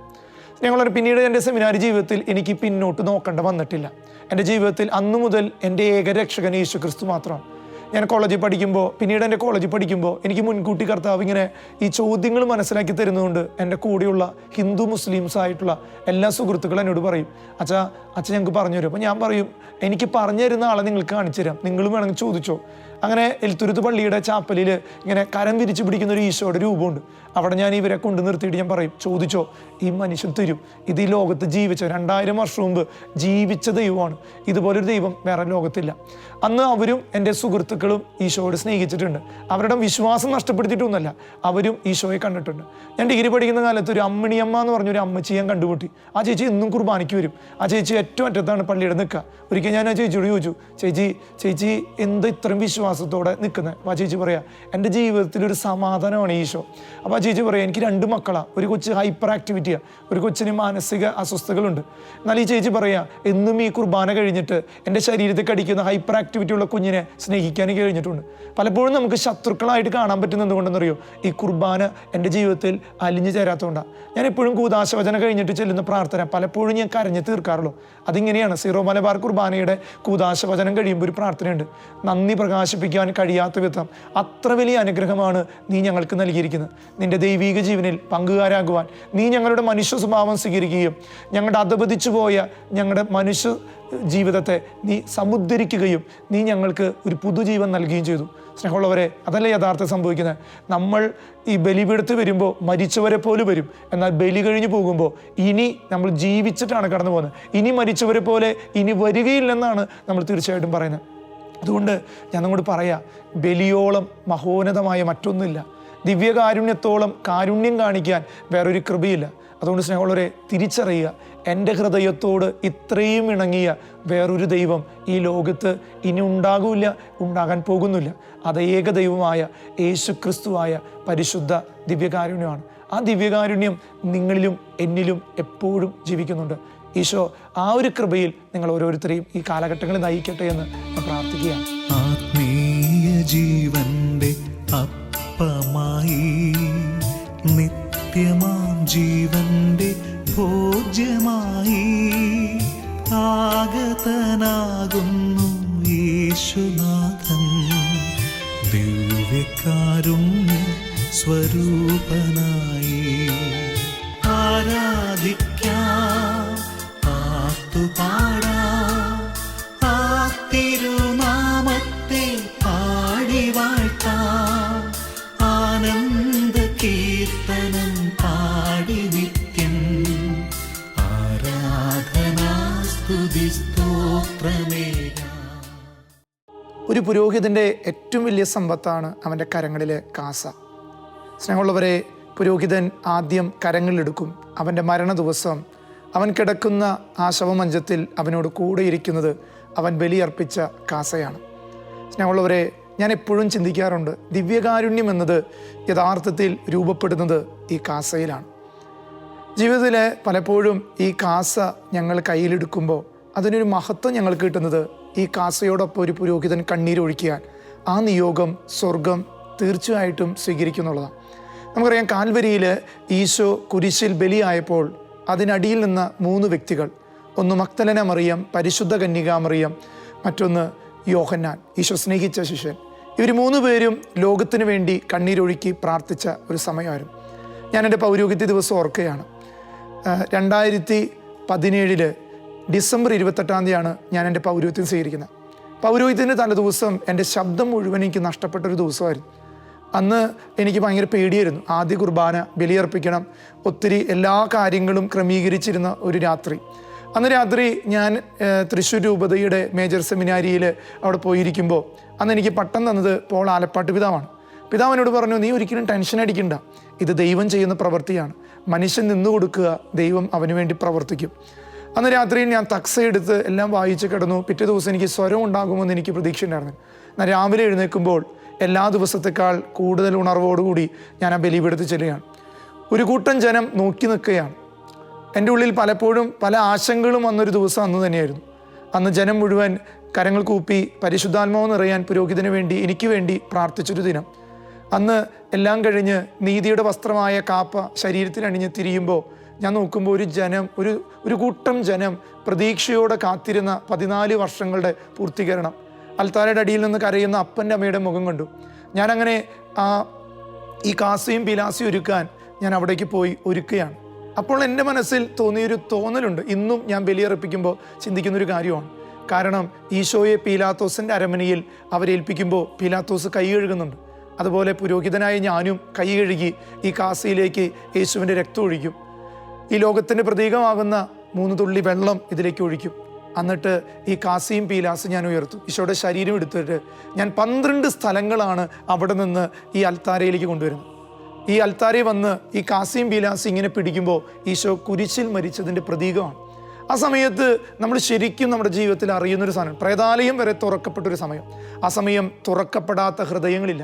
ഞങ്ങളൊരു പിന്നീട് എൻ്റെ സെമിനാരി ജീവിതത്തിൽ എനിക്ക് പിന്നോട്ട് നോക്കേണ്ട വന്നിട്ടില്ല. എൻ്റെ ജീവിതത്തിൽ അന്നു മുതൽ എൻ്റെ ഏകരക്ഷകൻ യേശു ക്രിസ്തു മാത്രമാണ്. ഞാൻ കോളേജിൽ പഠിക്കുമ്പോൾ എനിക്ക് മുൻകൂട്ടി കർത്താവ് ഇങ്ങനെ ഈ ചോദ്യങ്ങൾ മനസ്സിലാക്കി തരുന്നതുകൊണ്ട് എൻ്റെ കൂടെയുള്ള ഹിന്ദു മുസ്ലിംസ് ആയിട്ടുള്ള എല്ലാ സുഹൃത്തുക്കളും എന്നോട് പറയും, അച്ഛൻ ഞങ്ങൾക്ക് പറഞ്ഞു തരും. അപ്പോൾ ഞാൻ പറയും, എനിക്ക് പറഞ്ഞു തരുന്ന ആളെ നിങ്ങൾക്ക് കാണിച്ചു തരാം, നിങ്ങളും വേണമെങ്കിൽ ചോദിച്ചോ. അങ്ങനെ എൽത്തുരുത്ത് പള്ളിയുടെ ചാപ്പലിൽ ഇങ്ങനെ കരം വിരിച്ച് പിടിക്കുന്ന ഒരു ഈശോയുടെ രൂപമുണ്ട്. അവിടെ ഞാൻ ഇവരെ കൊണ്ടു നിർത്തിയിട്ട് ഞാൻ പറയും, ചോദിച്ചോ, ഈ മനുഷ്യൻ തരും. ഇത് ഈ ലോകത്ത് ജീവിച്ച 2000 വർഷം മുമ്പ് ജീവിച്ച ദൈവമാണ്. ഇതുപോലൊരു ദൈവം വേറെ ലോകത്തില്ല. അന്ന് അവരും എൻ്റെ സുഹൃത്തുക്കളും ഈശോയോട് സ്നേഹിച്ചിട്ടുണ്ട്. അവരുടെ വിശ്വാസം നഷ്ടപ്പെടുത്തിയിട്ടൊന്നുമല്ല, അവരും ഈശോയെ കണ്ടിട്ടുണ്ട്. ഞാൻ ഡിഗ്രി പഠിക്കുന്ന കാലത്ത് ഒരു അമ്മിണിയമ്മ എന്ന് പറഞ്ഞൊരു അമ്മച്ചി ഞാൻ കണ്ടുമുട്ടി. ആ ചേച്ചി എന്നും കുർബാനയ്ക്ക് വരും. ആ ചേച്ചി ഏറ്റവും അറ്റത്താണ് പള്ളിയുടെ നിൽക്കുക. ഒരിക്കൽ ഞാൻ ആ ചേച്ചിയോട് ചോദിച്ചു, ചേച്ചി എന്താ ഇത്രയും വിശ്വാസത്തോടെ നിൽക്കുന്നത്? അപ്പോൾ ആ ചേച്ചി പറയാം, എൻ്റെ ജീവിതത്തിൽ ഒരു സമാധാനമാണ് ഈശോ. അപ്പോൾ ആ ചേച്ചി പറയാം, എനിക്ക് 2 മക്കളാണ്. ഒരു കൊച്ച് ഹൈപ്പർ ആക്ടിവിറ്റിയാണ്, ഒരു കൊച്ചിന് മാനസിക അസ്വസ്ഥതകളുണ്ട്. എന്നാൽ ഈ ചേച്ചി പറയാം, എന്നും ഈ കുർബാന കഴിഞ്ഞിട്ട് എൻ്റെ ശരീരത്തിൽ കടിക്കുന്ന ഹൈപ്പർ ആക്ടിവിറ്റിയുള്ള കുഞ്ഞിനെ സ്നേഹിക്കാൻ കഴിഞ്ഞിട്ടുണ്ട്. പലപ്പോഴും നമുക്ക് ശത്രുക്കളായിട്ട് കാണാൻ പറ്റുന്നത് എന്തുകൊണ്ടെന്നറിയോ? ഈ കുർബാന എൻ്റെ ജീവിതത്തിൽ അലിഞ്ഞു ചേരാത്തതുകൊണ്ടാണ്. ഞാൻ എപ്പോഴും കൂദാശവചനം കഴിഞ്ഞിട്ട് ചെല്ലുന്ന പ്രാർത്ഥന പലപ്പോഴും ഞാൻ കരഞ്ഞ് തീർക്കാറുള്ളൂ. അതിങ്ങനെയാണ്. സീറോ മലബാർ കുർബാനയുടെ കൂദാശവചനം കഴിയുമ്പോൾ ഒരു പ്രാർത്ഥനയുണ്ട്. നന്ദി പ്രകാശിപ്പിക്കാൻ കഴിയാത്ത വിധം അത്ര വലിയ അനുഗ്രഹമാണ് നീ ഞങ്ങൾക്ക് നൽകിയിരിക്കുന്നത്. നിന്റെ ദൈവീക ജീവനിൽ പങ്കുകാരാകുവാൻ നീ ഞങ്ങളുടെ മനുഷ്യ സ്വഭാവം സ്വീകരിക്കുകയും ഞങ്ങളുടെ അധപതിച്ചു പോയ ഞങ്ങളുടെ മനുഷ്യ ജീവിതത്തെ നീ സമുദ്ധരിക്കുകയും നീ ഞങ്ങൾക്ക് ഒരു പുതുജീവൻ നൽകുകയും ചെയ്തു. സ്നേഹമുള്ളവരെ, അതല്ലേ യഥാർത്ഥം സംഭവിക്കുന്നത്. നമ്മൾ ഈ ബലിപീഠത്ത് വരുമ്പോൾ മരിച്ചവരെ പോലെ വരും. എന്നാൽ ബലി കഴിഞ്ഞു പോകുമ്പോൾ ഇനി നമ്മൾ ജീവിച്ചിട്ടാണ് കടന്നു പോകുന്നത്. ഇനി മരിച്ചവരെ പോലെ ഇനി വരികയില്ലെന്നാണ് നമ്മൾ തീർച്ചയായിട്ടും പറയുന്നത്. അതുകൊണ്ട് ഞാൻ നമ്മോട് പറയാം, ബലിയോളം മഹോന്നതമായ മറ്റൊന്നുമില്ല. ദിവ്യകാരുണ്യത്തോളം കാരുണ്യം കാണിക്കാൻ വേറൊരു കൃപയില്ല. അതുകൊണ്ട് സ്നേഹമുള്ളവരെ, തിരിച്ചറിയുക, എൻ്റെ ഹൃദയത്തോട് ഇത്രയും ഇണങ്ങിയ വേറൊരു ദൈവം ഈ ലോകത്ത് ഇനി ഉണ്ടാകില്ല, ഉണ്ടാകാൻ പോകുന്നില്ല. അത് ഏക ദൈവമായ യേശു ക്രിസ്തുവായ പരിശുദ്ധ ദിവ്യകാരുണ്യമാണ്. ആ ദിവ്യകാരുണ്യം നിങ്ങളിലും എന്നിലും എപ്പോഴും ജീവിക്കുന്നുണ്ട്. ഈശോ ആ ഒരു കൃപയിൽ നിങ്ങൾ ഓരോരുത്തരെയും ഈ കാലഘട്ടങ്ങളിൽ നയിക്കട്ടെ എന്ന് ഞാൻ പ്രാർത്ഥിക്കുകയാണ്. ആത്മീയ ജീവന്റെ അപ്പമായി, നിത്യമാം ജീവന്റെ ഭോജ്യമായി ആഗതനാകുന്നു യേശുനാഥൻ, ദിവ്യകാരുണ്യ സ്വരൂപനായി. ആരാധിക്കാം, പാട്ടുപാടാം, ആ തിരുനാമത്തെ പാടി വാഴ്ത്താം, ആനന്ദ കീർത്തനം പാടി നിത്യം ആരാധനാ സ്തുതി സ്തോത്രമേകാം. ഒരു പുരോഹിതൻ്റെ ഏറ്റവും വലിയ സമ്പത്താണ് അവൻ്റെ കരങ്ങളിലെ കാസ. സ്നേഹമുള്ളവരെ, പുരോഹിതൻ ആദ്യം കരങ്ങളിലെടുക്കും. അവൻ്റെ മരണ ദിവസം അവൻ കിടക്കുന്ന ആ ശവമഞ്ചത്തിൽ അവനോട് കൂടെ ഇരിക്കുന്നത് അവൻ ബലിയർപ്പിച്ച കാസയാണ്. സ്നേഹമുള്ളവരെ, ഞാൻ എപ്പോഴും ചിന്തിക്കാറുണ്ട്, ദിവ്യകാരുണ്യം എന്നത് യഥാർത്ഥത്തിൽ രൂപപ്പെടുന്നത് ഈ കാസയിലാണ്. ജീവിതത്തിൽ പലപ്പോഴും ഈ കാസ ഞങ്ങൾ കയ്യിലെടുക്കുമ്പോൾ അതിനൊരു മഹത്വം ഞങ്ങൾക്ക് കിട്ടുന്നത് ഈ കാസയോടൊപ്പം ഒരു പുരോഹിതൻ കണ്ണീരൊഴുക്കിയാൽ ആ നിയോഗം സ്വർഗം തീർച്ചയായിട്ടും സ്വീകരിക്കുന്നുള്ളതാണ്. നമുക്കറിയാം, കാൽവരിയിൽ ഈശോ കുരിശിൽ ബലിയായപ്പോൾ അതിനടിയിൽ നിന്ന് 3 വ്യക്തികൾ, ഒന്ന് മഗ്ദലന മറിയം, പരിശുദ്ധ കന്യകാ മറിയം, മറ്റൊന്ന് യോഹന്നാൻ, ഈശോ സ്നേഹിച്ച ശിഷ്യൻ. ഇവർ 3 പേരും ലോകത്തിന് വേണ്ടി കണ്ണീരൊഴുക്കി പ്രാർത്ഥിച്ച ഒരു സമയമായിരുന്നു. ഞാൻ എൻ്റെ പൗരോഹിത്യ ദിവസം ഓർക്കുകയാണ്. 2017 ഡിസംബർ 28 ഞാൻ എൻ്റെ പൗരോഹിത്യം സ്വീകരിക്കുന്നത്. പൗരോഹിത്യത്തിൻ്റെ തലേദിവസം എൻ്റെ ശബ്ദം മുഴുവൻ എനിക്ക് നഷ്ടപ്പെട്ടൊരു ദിവസമായിരുന്നു. അന്ന് എനിക്ക് ഭയങ്കര പേടിയായിരുന്നു. ആദ്യ കുർബാന, ബലിയർപ്പിക്കണം, ഒത്തിരി എല്ലാ കാര്യങ്ങളും ക്രമീകരിച്ചിരുന്ന ഒരു രാത്രി. അന്ന് രാത്രി ഞാൻ തൃശ്ശൂർ രൂപതയുടെ മേജർ സെമിനാരിയിൽ അവിടെ പോയിരിക്കുമ്പോൾ അന്ന് എനിക്ക് പട്ടം തന്നത് പോൾ ആലപ്പാട്ട് പിതാവാണ്. പിതാവിനോട് പറഞ്ഞു, നീ ഒരിക്കലും ടെൻഷൻ അടിക്കണ്ട, ഇത് ദൈവം ചെയ്യുന്ന പ്രവൃത്തിയാണ്. മനുഷ്യൻ നിന്നു കൊടുക്കുക, ദൈവം അവന് വേണ്ടി പ്രവർത്തിക്കും. അന്ന് രാത്രി ഞാൻ തക്സ എടുത്ത് എല്ലാം വായിച്ച് കിടന്നു. പിറ്റേ ദിവസം എനിക്ക് സ്വരം ഉണ്ടാകുമെന്ന് എനിക്ക് പ്രതീക്ഷ ഉണ്ടായിരുന്നു. എന്നാൽ രാവിലെ എഴുന്നേൽക്കുമ്പോൾ എല്ലാ ദിവസത്തേക്കാൾ കൂടുതൽ ഉണർവോടുകൂടി ഞാൻ ആ ബലിപീഠത്ത് ചെല്ലുകയാണ്. ഒരു കൂട്ടം ജനം നോക്കി നിൽക്കുകയാണ്. എൻ്റെ ഉള്ളിൽ പലപ്പോഴും പല ആശങ്കകളും വന്നൊരു ദിവസം അന്ന് തന്നെയായിരുന്നു. അന്ന് ജനം മുഴുവൻ കരങ്ങൾ കൂപ്പി പരിശുദ്ധാത്മാവ് നിറയാൻ പുരോഹിതന് വേണ്ടി, എനിക്ക് വേണ്ടി പ്രാർത്ഥിച്ചൊരു ദിനം. അന്ന് എല്ലാം കഴിഞ്ഞ് നീതിയുടെ വസ്ത്രമായ കാപ്പ ശരീരത്തിൽ അണിഞ്ഞ് തിരിയുമ്പോൾ ഞാൻ നോക്കുമ്പോൾ ഒരു കൂട്ടം ജനം പ്രതീക്ഷയോടെ കാത്തിരുന്ന 14 വർഷങ്ങളുടെ പൂർത്തീകരണം. അൽത്താരയുടെ അടിയിൽ നിന്ന് കരയുന്ന അപ്പൻ്റെ അമ്മയുടെ മുഖം കണ്ടു. ഞാനങ്ങനെ ഈ കാസയും പിലാസയും ഒരുക്കാൻ ഞാൻ അവിടേക്ക് പോയി ഒരുക്കുകയാണ്. അപ്പോൾ എൻ്റെ മനസ്സിൽ തോന്നിയൊരു തോന്നലുണ്ട്. ഇന്നും ഞാൻ ബലിയർപ്പിക്കുമ്പോൾ ചിന്തിക്കുന്നൊരു കാര്യമാണ്. കാരണം ഈശോയെ പീലാത്തോസിൻ്റെ അരമനയിൽ അവരേൽപ്പിക്കുമ്പോൾ പീലാത്തോസ് കൈ കഴുകുന്നുണ്ട്. അതുപോലെ പുരോഹിതനായ ഞാനും കൈ കഴുകി ഈ കാസയിലേക്ക് യേശുവിൻ്റെ രക്തം ഒഴിക്കും. ഈ ലോകത്തിൻ്റെ പ്രതീകമാകുന്ന 3 തുള്ളി വെള്ളം ഇതിലേക്ക് ഒഴിക്കും. എന്നിട്ട് ഈ കാസിയും പീലാസും ഞാൻ ഉയർത്തും. ഈശോയുടെ ശരീരം എടുത്തിട്ട് ഞാൻ 12 സ്ഥലങ്ങളാണ് അവിടെ നിന്ന് ഈ അൽത്താരയിലേക്ക് കൊണ്ടുവരുന്നത്. ഈ അൽത്താരയിൽ വന്ന് ഈ കാസിയും പീലാസും ഇങ്ങനെ പിടിക്കുമ്പോൾ ഈശോ കുരിശിൽ മരിച്ചതിൻ്റെ പ്രതീകമാണ്. ആ സമയത്ത് നമ്മൾ ശരിക്കും നമ്മുടെ ജീവിതത്തിൽ അറിയുന്നൊരു സാധനം, പ്രേതാലയം വരെ തുറക്കപ്പെട്ടൊരു സമയം. ആ സമയം തുറക്കപ്പെടാത്ത ഹൃദയങ്ങളില്ല.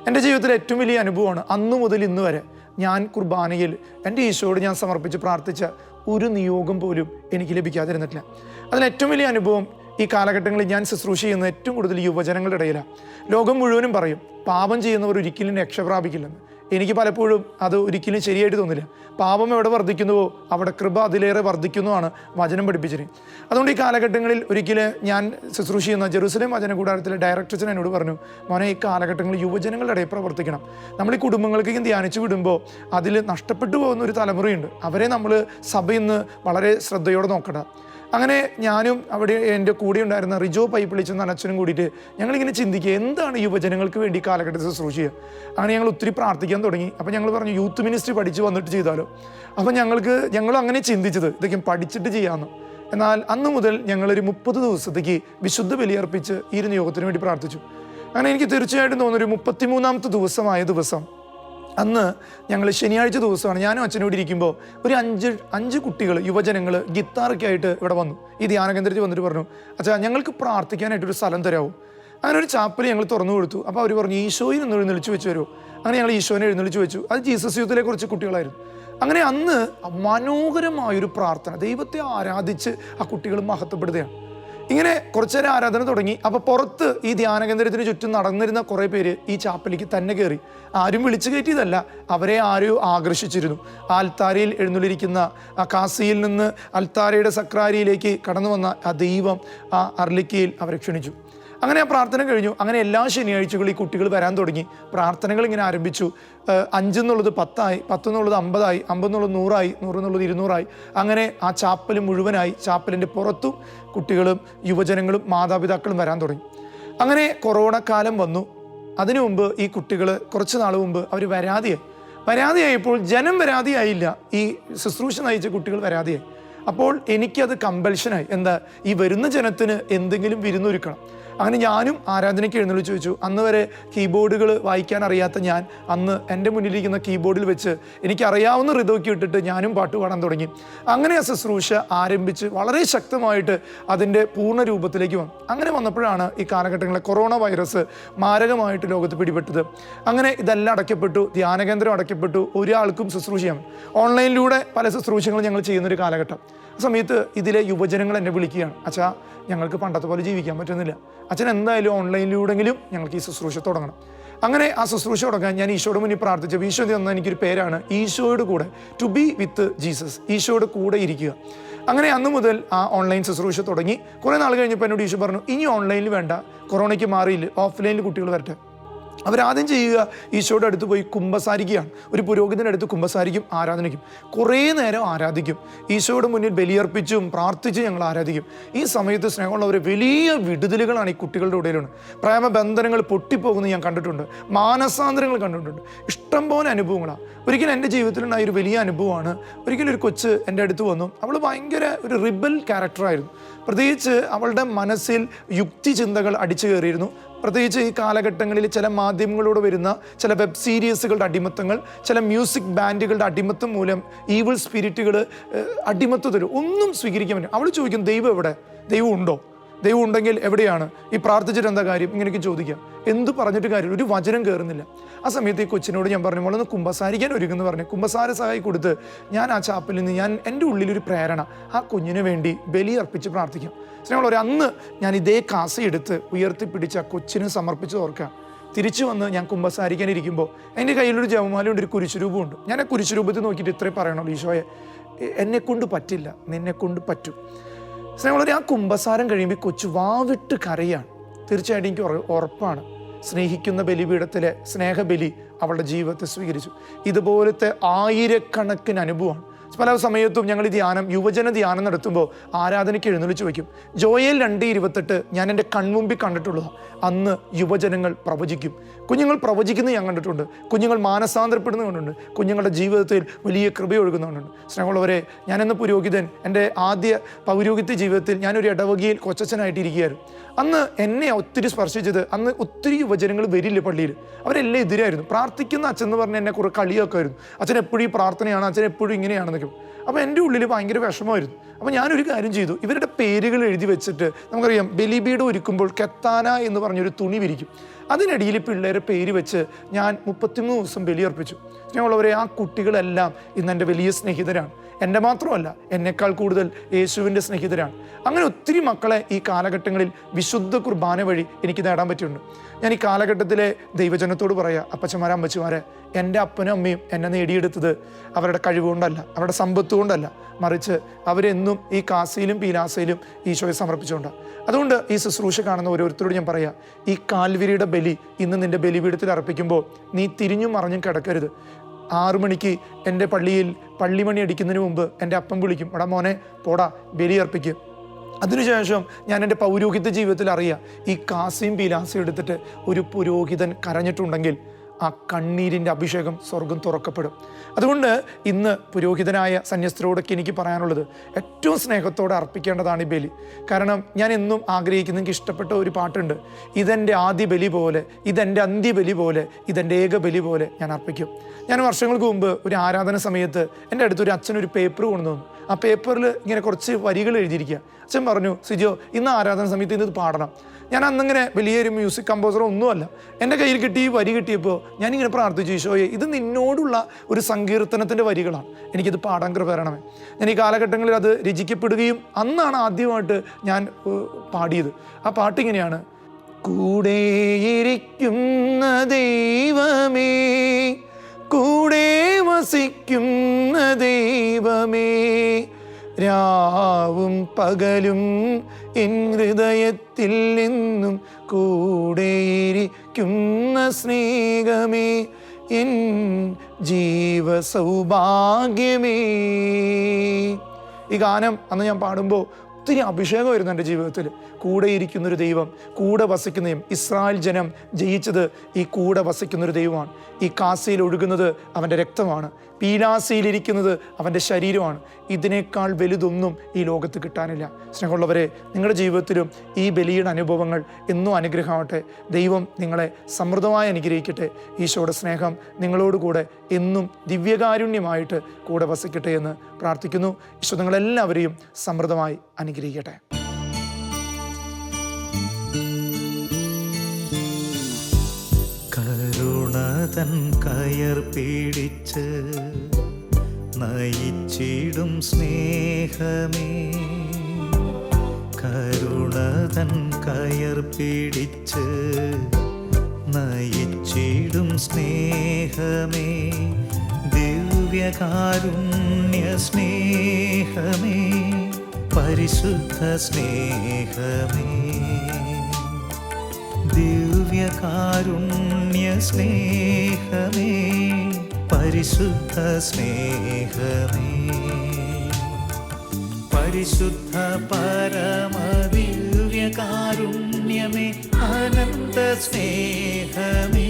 എൻ്റെ ജീവിതത്തിലെ ഏറ്റവും വലിയ അനുഭവമാണ്. അന്നു മുതൽ ഇന്ന് വരെ ഞാൻ കുർബാനയിൽ എൻ്റെ ഈശോയോട് ഞാൻ സമർപ്പിച്ച് പ്രാർത്ഥിച്ച ഒരു നിയോഗം പോലും എനിക്ക് ലഭിക്കാതിരുന്നിട്ടില്ല. അതിൽ ഏറ്റവും വലിയ അനുഭവം ഈ കാലഘട്ടങ്ങളിൽ ഞാൻ ശുശ്രൂഷ ചെയ്യുന്ന ഏറ്റവും കൂടുതൽ യുവജനങ്ങളുടെ ഇടയിലാണ്. ലോകം മുഴുവനും പറയും പാപം ചെയ്യുന്നവർ ഒരിക്കലും രക്ഷ പ്രാപിക്കില്ലെന്ന്. എനിക്ക് പലപ്പോഴും അത് ഒരിക്കലും ശരിയായിട്ട് തോന്നില്ല. പാപം എവിടെ വർദ്ധിക്കുന്നുവോ അവിടെ കൃപ അതിലേറെ വർദ്ധിക്കുന്നുവാണ് വചനം പഠിപ്പിച്ചിരുന്നത്. അതുകൊണ്ട് ഈ കാലഘട്ടങ്ങളിൽ ഒരിക്കലും ഞാൻ ശുശ്രൂഷ ചെയ്യുന്ന ജെറുസലേം വചന കൂടാരത്തിലെ ഡയറക്ടർ എന്നോട് പറഞ്ഞു, മോനെ, ഈ കാലഘട്ടങ്ങളിൽ യുവജനങ്ങളുടെ ഇടയിൽ പ്രവർത്തിക്കണം. നമ്മൾ ഈ കുടുംബങ്ങൾക്ക് ധ്യാനിച്ചു വിടുമ്പോൾ അതിൽ നഷ്ടപ്പെട്ടു പോകുന്ന ഒരു തലമുറയുണ്ട്. അവരെ നമ്മൾ സഭയിൽ നിന്ന് വളരെ ശ്രദ്ധയോടെ നോക്കണം. അങ്ങനെ ഞാനും അവിടെ എൻ്റെ കൂടെ ഉണ്ടായിരുന്ന റിജോ പൈപ്പിളിച്ചെന്ന അച്ഛനും കൂടിയിട്ട് ഞങ്ങളിങ്ങനെ ചിന്തിക്കുക, എന്താണ് യുവജനങ്ങൾക്ക് വേണ്ടി കാലഘട്ടത്തിൽ ശുശ്രൂഷ ചെയ്യുക. അങ്ങനെ ഞങ്ങൾ ഒത്തിരി പ്രാർത്ഥിക്കാൻ തുടങ്ങി. അപ്പോൾ ഞങ്ങൾ പറഞ്ഞു, യൂത്ത് മിനിസ്ട്രി പഠിച്ച് വന്നിട്ട് ചെയ്താലോ. അപ്പോൾ ഞങ്ങളും അങ്ങനെ ചിന്തിച്ചത് ഇതൊക്കെ പഠിച്ചിട്ട് ചെയ്യാമെന്ന്. എന്നാൽ അന്ന് മുതൽ ഞങ്ങളൊരു 30 ദിവസത്തേക്ക് വിശുദ്ധ ബലിയർപ്പിച്ച് ഈ ഒരു നിയോഗത്തിന് വേണ്ടി പ്രാർത്ഥിച്ചു. അങ്ങനെ എനിക്ക് തീർച്ചയായിട്ടും തോന്നുന്നൊരു 33ാമത്തെ ദിവസമായ ദിവസം, അന്ന് ഞങ്ങൾ ശനിയാഴ്ച ദിവസമാണ്. ഞാനും അച്ഛനോട് ഇരിക്കുമ്പോൾ ഒരു അഞ്ച് കുട്ടികൾ, യുവജനങ്ങൾ ഗിത്താറൊക്കെ ആയിട്ട് ഇവിടെ വന്നു. ഈ ധ്യാന കേന്ദ്രത്തിൽ വന്നിട്ട് പറഞ്ഞു, അച്ഛാ, ഞങ്ങൾക്ക് പ്രാർത്ഥിക്കാനായിട്ടൊരു സ്ഥലം തരാമോ? അങ്ങനെ ഒരു ചാപ്പൽ ഞങ്ങൾ തുറന്നു കൊടുത്തു. അപ്പോൾ അവർ പറഞ്ഞു, ഈശോയിൽ നിന്ന് എഴുന്നള്ളിച്ച് വെച്ച് വരുമോ? അങ്ങനെ ഞങ്ങൾ ഈശോനെ എഴുന്നള്ളിച്ച് വെച്ചു. അത് ജീസസ് യൂത്തിലെ കുറച്ച് കുട്ടികളായിരുന്നു. അങ്ങനെ അന്ന് മനോഹരമായൊരു പ്രാർത്ഥന, ദൈവത്തെ ആരാധിച്ച് ആ കുട്ടികൾ മഹത്വപ്പെടുത്തുകയാണ്. ഇങ്ങനെ കുറച്ചേരം ആരാധന തുടങ്ങി. അപ്പോൾ പുറത്ത് ഈ ധ്യാന കേന്ദ്രത്തിന് ചുറ്റും നടന്നിരുന്ന കുറേ പേര് ഈ ചാപ്പലിലേക്ക് തന്നെ കയറി. ആരും വിളിച്ചു കയറ്റിയതല്ല, അവരെ ആരോ ആകർഷിച്ചിരുന്നു. ആ അൽത്താരയിൽ എഴുന്നള്ളിരിക്കുന്ന ആ കാസിയിൽ നിന്ന് അൽത്താരയുടെ സക്രാരിയിലേക്ക് കടന്നു വന്ന ആ ദൈവം ആ അർലിക്കയിൽ അവരെ ക്ഷണിച്ചു. അങ്ങനെ ആ പ്രാർത്ഥന കഴിഞ്ഞു. അങ്ങനെ എല്ലാ ശനിയാഴ്ചകളും ഈ കുട്ടികൾ വരാൻ തുടങ്ങി. പ്രാർത്ഥനകൾ ഇങ്ങനെ ആരംഭിച്ചു. 5 എന്നുള്ളത് 10 ആയി, 10 എന്നുള്ളത് 50 ആയി, 50 എന്നുള്ളത് 100 ആയി, 100 എന്നുള്ളത് 200 ആയി. അങ്ങനെ ആ ചാപ്പൽ മുഴുവനായി. ചാപ്പലിൻ്റെ പുറത്തും കുട്ടികളും യുവജനങ്ങളും മാതാപിതാക്കളും വരാൻ തുടങ്ങി. അങ്ങനെ കൊറോണ കാലം വന്നു. അതിനു മുമ്പ് ഈ കുട്ടികൾ കുറച്ച് നാൾ മുമ്പ് അവർ വരാതെയായപ്പോൾ ജനം വരാതെയായില്ല, ഈ ശുശ്രൂഷ നയിച്ച കുട്ടികൾ വരാതെയായി. അപ്പോൾ എനിക്കത് കമ്പൽഷനായി. എന്താ, ഈ വരുന്ന ജനത്തിന് എന്തെങ്കിലും വിരുന്നൊരുക്കണം. അങ്ങനെ ഞാനും ആരാധനയ്ക്ക് എഴുന്നള്ളിച്ച് വെച്ചു. അന്ന് വരെ കീബോർഡുകൾ വായിക്കാൻ അറിയാത്ത ഞാൻ അന്ന് എൻ്റെ മുന്നിലിരിക്കുന്ന കീബോർഡിൽ വെച്ച് എനിക്കറിയാവുന്ന ഋതുവൊക്കെ ഇട്ടിട്ട് ഞാനും പാട്ട് പാടാൻ തുടങ്ങി. അങ്ങനെ ആ ശുശ്രൂഷ ആരംഭിച്ച് വളരെ ശക്തമായിട്ട് അതിൻ്റെ പൂർണ്ണ രൂപത്തിലേക്ക് വന്നു. അങ്ങനെ വന്നപ്പോഴാണ് ഈ കാലഘട്ടങ്ങളിൽ കൊറോണ വൈറസ് മാരകമായിട്ട് ലോകത്ത് പിടിപെട്ടത്. അങ്ങനെ ഇതെല്ലാം അടയ്ക്കപ്പെട്ടു, ധ്യാനകേന്ദ്രം അടയ്ക്കപ്പെട്ടു, ഒരാൾക്കും ശുശ്രൂഷ ചെയ്യാം. ഓൺലൈനിലൂടെ പല ശുശ്രൂഷകളും ഞങ്ങൾ ചെയ്യുന്നൊരു കാലഘട്ടം. ആ സമയത്ത് ഇതിലെ യുവജനങ്ങൾ എന്നെ വിളിക്കുകയാണ്, അച്ഛാ, ഞങ്ങൾക്ക് പണ്ടത്തെ പോലെ ജീവിക്കാൻ പറ്റുന്നില്ല, അച്ഛൻ എന്തായാലും ഓൺലൈനിലൂടെങ്കിലും ഞങ്ങൾക്ക് ഈ ശുശ്രൂഷ തുടങ്ങണം. അങ്ങനെ ആ ശുശ്രൂഷ തുടങ്ങാൻ ഞാൻ ഈശോയുടെ മുന്നിൽ പ്രാർത്ഥിച്ചു. ഈശോ തന്ന എനിക്കൊരു പേരാണ് ഈശോയുടെ കൂടെ, ടു ബി വിത്ത് ജീസസ്, ഈശോയുടെ കൂടെ ഇരിക്കുക. അങ്ങനെ അന്ന് മുതൽ ആ ഓൺലൈൻ ശുശ്രൂഷ തുടങ്ങി. കുറേ നാൾ കഴിഞ്ഞപ്പോൾ എന്നോട് ഈശോ പറഞ്ഞു, ഇനി ഓൺലൈനിൽ വേണ്ട, കൊറോണയ്ക്ക് മാറിയില്ല, ഓഫ്ലൈനിൽ കുട്ടികൾ വരട്ടെ. അവരാദ്യം ചെയ്യുക, ഈശോയുടെ അടുത്ത് പോയി കുമ്പസാരിക്കുകയാണ്. ഒരു പുരോഹിതൻ്റെ അടുത്ത് കുമ്പസാരിക്കും, ആരാധനയ്ക്കും, കുറേ നേരം ആരാധിക്കും. ഈശോയുടെ മുന്നിൽ ബലിയർപ്പിച്ചും പ്രാർത്ഥിച്ചും ഞങ്ങൾ ആരാധിക്കും. ഈ സമയത്ത് സ്നേഹമുള്ളവർ വലിയ വിടുതലുകളാണ് ഈ കുട്ടികളുടെ ഇടയിലുണ്ട്. പ്രേമബന്ധനങ്ങൾ പൊട്ടിപ്പോകുന്നത് ഞാൻ കണ്ടിട്ടുണ്ട്, മാനസാന്തരങ്ങൾ കണ്ടിട്ടുണ്ട്, ഇഷ്ടംപോലെ അനുഭവങ്ങളാണ്. ഒരിക്കലും എൻ്റെ ജീവിതത്തിലുണ്ടായ ഒരു വലിയ അനുഭവമാണ്. ഒരിക്കലും ഒരു കൊച്ച് എൻ്റെ അടുത്ത് വന്നു. അവൾ ഭയങ്കര ഒരു റിബൽ ക്യാരക്ടറായിരുന്നു. പ്രത്യേകിച്ച് അവളുടെ മനസ്സിൽ യുക്തി ചിന്തകൾ അടിച്ചു കയറിയിരുന്നു. പ്രത്യേകിച്ച് ഈ കാലഘട്ടങ്ങളിൽ ചില മാധ്യമങ്ങളോട് വരുന്ന ചില വെബ് സീരീസുകളുടെ അടിമത്തങ്ങൾ, ചില മ്യൂസിക് ബാൻഡുകളുടെ അടിമത്തം മൂലം ഈവിൾ സ്പിരിറ്റുകൾ അടിമത്തത്തിൽ ഒന്നും സ്വീകരിക്കാൻ പറ്റും. അവൾ ചോദിക്കും, ദൈവം എവിടെ? ദൈവം ഉണ്ടോ? ദൈവം ഉണ്ടെങ്കിൽ എവിടെയാണ്? ഈ പ്രാർത്ഥിച്ചിട്ട് എന്താ കാര്യം? ഇങ്ങനെയൊക്കെ ചോദിക്കാം. എന്ത് പറഞ്ഞിട്ട് കാര്യം? ഒരു വചനം കയറുന്നില്ല. ആ സമയത്ത് ഈ കൊച്ചിനോട് ഞാൻ പറഞ്ഞു, മോളൊന്ന് കുമ്പസാരിക്കാൻ ഒരുങ്ങുന്നു പറഞ്ഞു. കുമ്പസാര സഹായി കൊടുത്ത് ഞാൻ ആ ചാപ്പലിൽ നിന്ന് എൻ്റെ ഉള്ളിലൊരു പ്രേരണ, ആ കുഞ്ഞിന് വേണ്ടി ബലി അർപ്പിച്ച് പ്രാർത്ഥിക്കാം. സ്നേഹമുള്ളവർ, അന്ന് ഞാൻ ഇതേ കാസയെടുത്ത് ഉയർത്തിപ്പിടിച്ച് ആ കൊച്ചിന് സമർപ്പിച്ച് ഓർക്കാം. തിരിച്ചു വന്ന് ഞാൻ കുമ്പസാരിക്കാനിരിക്കുമ്പോൾ എൻ്റെ കയ്യിലൊരു ജപമാലയുണ്ട്, ഒരു കുരിശുരൂപമുണ്ട്. ഞാൻ ആ കുരിശുരൂപത്തിൽ നോക്കിയിട്ട് ഇത്രേ പറയണുള്ളൂ, ഈശോയെ, എന്നെക്കൊണ്ട് പറ്റില്ല, നിന്നെക്കൊണ്ട് പറ്റും. സ്നേഹമുള്ളവർ, ആ കുമ്പസാരം കഴിയുമ്പോൾ കൊച്ചു വാവിട്ട് കരയാണ്. തീർച്ചയായിട്ടും എനിക്ക് ഉറപ്പാണ്, സ്നേഹിക്കുന്ന ബലിപീഠത്തിലെ സ്നേഹബലി അവളുടെ ജീവിതത്തെ സ്വീകരിച്ചു. ഇതുപോലത്തെ ആയിരക്കണക്കിന് അനുഭവമാണ്. പല സമയത്തും ഞങ്ങൾ ഈ ധ്യാനം, യുവജന ധ്യാനം നടത്തുമ്പോൾ ആരാധനയ്ക്ക് എഴുന്നള്ളിച്ച് വയ്ക്കും. ജോയേൽ 2:28 ഞാൻ എൻ്റെ കൺമുമ്പിൽ കണ്ടിട്ടുള്ളതാണ്. അന്ന് യുവജനങ്ങൾ പ്രവചിക്കും. കുഞ്ഞുങ്ങൾ പ്രവചിക്കുന്നത് ഞാൻ കണ്ടിട്ടുണ്ട്. കുഞ്ഞുങ്ങൾ മാനസാന്തരപ്പെടുന്നത് കണ്ടിട്ടുണ്ട്. കുഞ്ഞുങ്ങളുടെ ജീവിതത്തിൽ വലിയ കൃപയൊഴുകുന്നുണ്ട്. സ്നേഹമുള്ളവരെ, ഞാനെന്ന പുരോഹിതൻ എൻ്റെ ആദ്യ പൗരോഹിത്യ ജീവിതത്തിൽ ഞാനൊരു ഇടവകയിൽ കൊച്ചച്ഛനായിട്ട് ഇരിക്കുകയായിരുന്നു. അന്ന് എന്നെ ഒത്തിരി സ്പർശിച്ചത്, അന്ന് ഒത്തിരി യുവജനങ്ങൾ വരില്ല പള്ളിയിൽ. അവരെല്ലാം എതിരായിരുന്നു. പ്രാർത്ഥിക്കുന്ന അച്ഛൻ എന്ന് പറഞ്ഞാൽ എന്നെ കുറെ കളിയൊക്കെയായിരുന്നു. അച്ഛൻ എപ്പോഴും ഈ പ്രാർത്ഥനയാണ്, അച്ഛൻ എപ്പോഴും ഇങ്ങനെയാണെന്നൊക്കെ. അപ്പോൾ എൻ്റെ ഉള്ളിൽ ഭയങ്കര വിഷമമായിരുന്നു. അപ്പോൾ ഞാനൊരു കാര്യം ചെയ്തു. ഇവരുടെ പേരുകൾ എഴുതി വെച്ചിട്ട്, നമുക്കറിയാം ബലിപീഠം ഒരുക്കുമ്പോൾ കെത്താന എന്ന് പറഞ്ഞൊരു തുണി വിരിക്കും. അതിനിടയിൽ പിള്ളേരെ പേര് വെച്ച് ഞാൻ 33 ദിവസം ബലിയർപ്പിച്ചു. സ്നേഹമുള്ളവരെ, ആ കുട്ടികളെല്ലാം ഇന്ന് എൻ്റെ വലിയ സ്നേഹിതരാണ്. എൻ്റെ മാത്രമല്ല, എന്നെക്കാൾ കൂടുതൽ യേശുവിൻ്റെ സ്നേഹിതരാണ്. അങ്ങനെ ഒത്തിരി മക്കളെ ഈ കാലഘട്ടങ്ങളിൽ വിശുദ്ധ കുർബാന വഴി എനിക്ക് നേടാൻ പറ്റിയിട്ടുണ്ട്. ഞാൻ ഈ കാലഘട്ടത്തിലെ ദൈവജനത്തോട് പറയാം, അപ്പച്ചമാരെ, അമ്മച്ചിമാരെ, എൻ്റെ അപ്പനും അമ്മയും എന്നെ നേടിയെടുത്തത് അവരുടെ കഴിവുകൊണ്ടല്ല, അവരുടെ സമ്പത്ത് കൊണ്ടല്ല, മറിച്ച് അവരെന്നും ഈ കാസിയിലും പീലാസയിലും ഈശോയെ സമർപ്പിച്ചുകൊണ്ടാണ്. അതുകൊണ്ട് ഈ ശുശ്രൂഷ കാണുന്ന ഓരോരുത്തരോട് ഞാൻ പറയാം, ഈ കാൽവരിയുടെ ബലി ഇന്ന് നിൻ്റെ ബലിപീഠത്തിൽ അർപ്പിക്കുമ്പോൾ നീ തിരിഞ്ഞും മറിഞ്ഞും കിടക്കരുത്. 6 മണിക്ക് എൻ്റെ പള്ളിയിൽ പള്ളിമണി അടിക്കുന്നതിന് മുമ്പ് എൻ്റെ അപ്പം വിളിക്കും, എടാ മോനെ പോടാ ബലി അർപ്പിക്കും. അതിനുശേഷം ഞാൻ എൻ്റെ പൗരോഹിത്യ ജീവിതത്തിൽ അറിയാം, ഈ കാസിയും പീലാസയും എടുത്തിട്ട് ഒരു പുരോഹിതൻ കരഞ്ഞിട്ടുണ്ടെങ്കിൽ ആ കണ്ണീരിൻ്റെ അഭിഷേകം സ്വർഗം തുറക്കപ്പെടും. അതുകൊണ്ട് ഇന്ന് പുരോഹിതനായ സന്യസ്തരോടൊക്കെ എനിക്ക് പറയാനുള്ളത്, ഏറ്റവും സ്നേഹത്തോടെ അർപ്പിക്കേണ്ടതാണ് ഈ ബലി. കാരണം ഞാൻ എന്നും ആഗ്രഹിക്കുന്ന, എനിക്ക് ഇഷ്ടപ്പെട്ട ഒരു പാട്ടുണ്ട്, ഇതെൻ്റെ ആദ്യ ബലി പോലെ, ഇതെൻ്റെ അന്ത്യബലി പോലെ, ഇതെൻ്റെ ഏക ബലി പോലെ ഞാൻ അർപ്പിക്കും. ഞാൻ വർഷങ്ങൾക്ക് മുമ്പ് ഒരു ആരാധന സമയത്ത് എൻ്റെ അടുത്തൊരു അച്ഛനൊരു പേപ്പർ കൊണ്ടുവന്നു. ആ പേപ്പറിൽ ഇങ്ങനെ കുറച്ച് വരികൾ എഴുതിയിരിക്കുക. അച്ഛൻ പറഞ്ഞു, സിജോ ഇന്ന് ആരാധന സമയത്ത് ഇന്ന് ഇത് പാടണം. ഞാൻ അന്നിങ്ങനെ വലിയൊരു മ്യൂസിക് കമ്പോസറോ ഒന്നുമല്ല. എൻ്റെ കയ്യിൽ കിട്ടി ഈ വരി കിട്ടിയപ്പോൾ ഞാനിങ്ങനെ പ്രാർത്ഥിച്ചു, ഈശോയെ ഇത് നിന്നോടുള്ള ഒരു സങ്കീർത്തനത്തിൻ്റെ വരികളാണ്, എനിക്കിത് പാടാൻ കൃപ തരണമേ. ഞാൻ ഈ കാലഘട്ടങ്ങളിൽ അത് രചിക്കപ്പെടുകയും അന്നാണ് ആദ്യമായിട്ട് ഞാൻ പാടിയത്. ആ പാട്ടിങ്ങനെയാണ്: കൂടെയിരിക്കുന്ന ദൈവമേ, കൂടെ വസിക്കുന്ന ദൈവമേ, രാവും പകലും എൻ ഹൃദയത്തിൽ നിന്നും കൂടെയിരിക്കുന്ന സ്നേഹമേ, എൻ ജീവസൗഭാഗ്യമേ. ഈ ഗാനം അന്ന് ഞാൻ പാടുമ്പോൾ ഒത്തിരി അഭിഷേകമായിരുന്നു എൻ്റെ ജീവിതത്തിൽ. കൂടെ ഇരിക്കുന്നൊരു ദൈവം, കൂടെ വസിക്കുന്നതും. ഇസ്രായേൽ ജനം ജയിച്ചത് ഈ കൂടെ വസിക്കുന്നൊരു ദൈവമാണ്. ഈ കാസയിൽ ഒഴുകുന്നത് അവൻ്റെ രക്തമാണ്, പീലാസയിലിരിക്കുന്നത് അവൻ്റെ ശരീരമാണ്. ഇതിനേക്കാൾ വലുതൊന്നും ഈ ലോകത്ത് കിട്ടാനില്ല. സ്നേഹമുള്ളവരെ, നിങ്ങളുടെ ജീവിതത്തിലും ഈ ബലിയുടെ അനുഭവങ്ങൾ എന്നും അനുഗ്രഹമാവട്ടെ. ദൈവം നിങ്ങളെ സമൃദ്ധമായി അനുഗ്രഹിക്കട്ടെ. ഈശോയുടെ സ്നേഹം നിങ്ങളോടുകൂടെ എന്നും ദിവ്യകാരുണ്യമായിട്ട് കൂടെ വസിക്കട്ടെ എന്ന് പ്രാർത്ഥിക്കുന്നു. ഈശോ നിങ്ങളെല്ലാവരെയും സമൃദ്ധമായി അനുഗ്രഹിക്കട്ടെ. കരുണതൻ കയർ പിടിച്ച് നയിച്ചിടും സ്നേഹമേ, കരുണതൻ കയർ പിടിച്ച് നയിച്ചിടും സ്നേഹമേ, ദിവ്യകാരുണ്യ സ്നേഹമേ, പരിശുദ്ധ സ്നേഹമേ, ദിവ്യകാരുണ്യ സ്നേഹമേ, പരിശുദ്ധ സ്നേഹമേ, പരിശുദ്ധ പരമദിവ്യകാരുണ്യമേ, അനന്ത സ്നേഹമേ.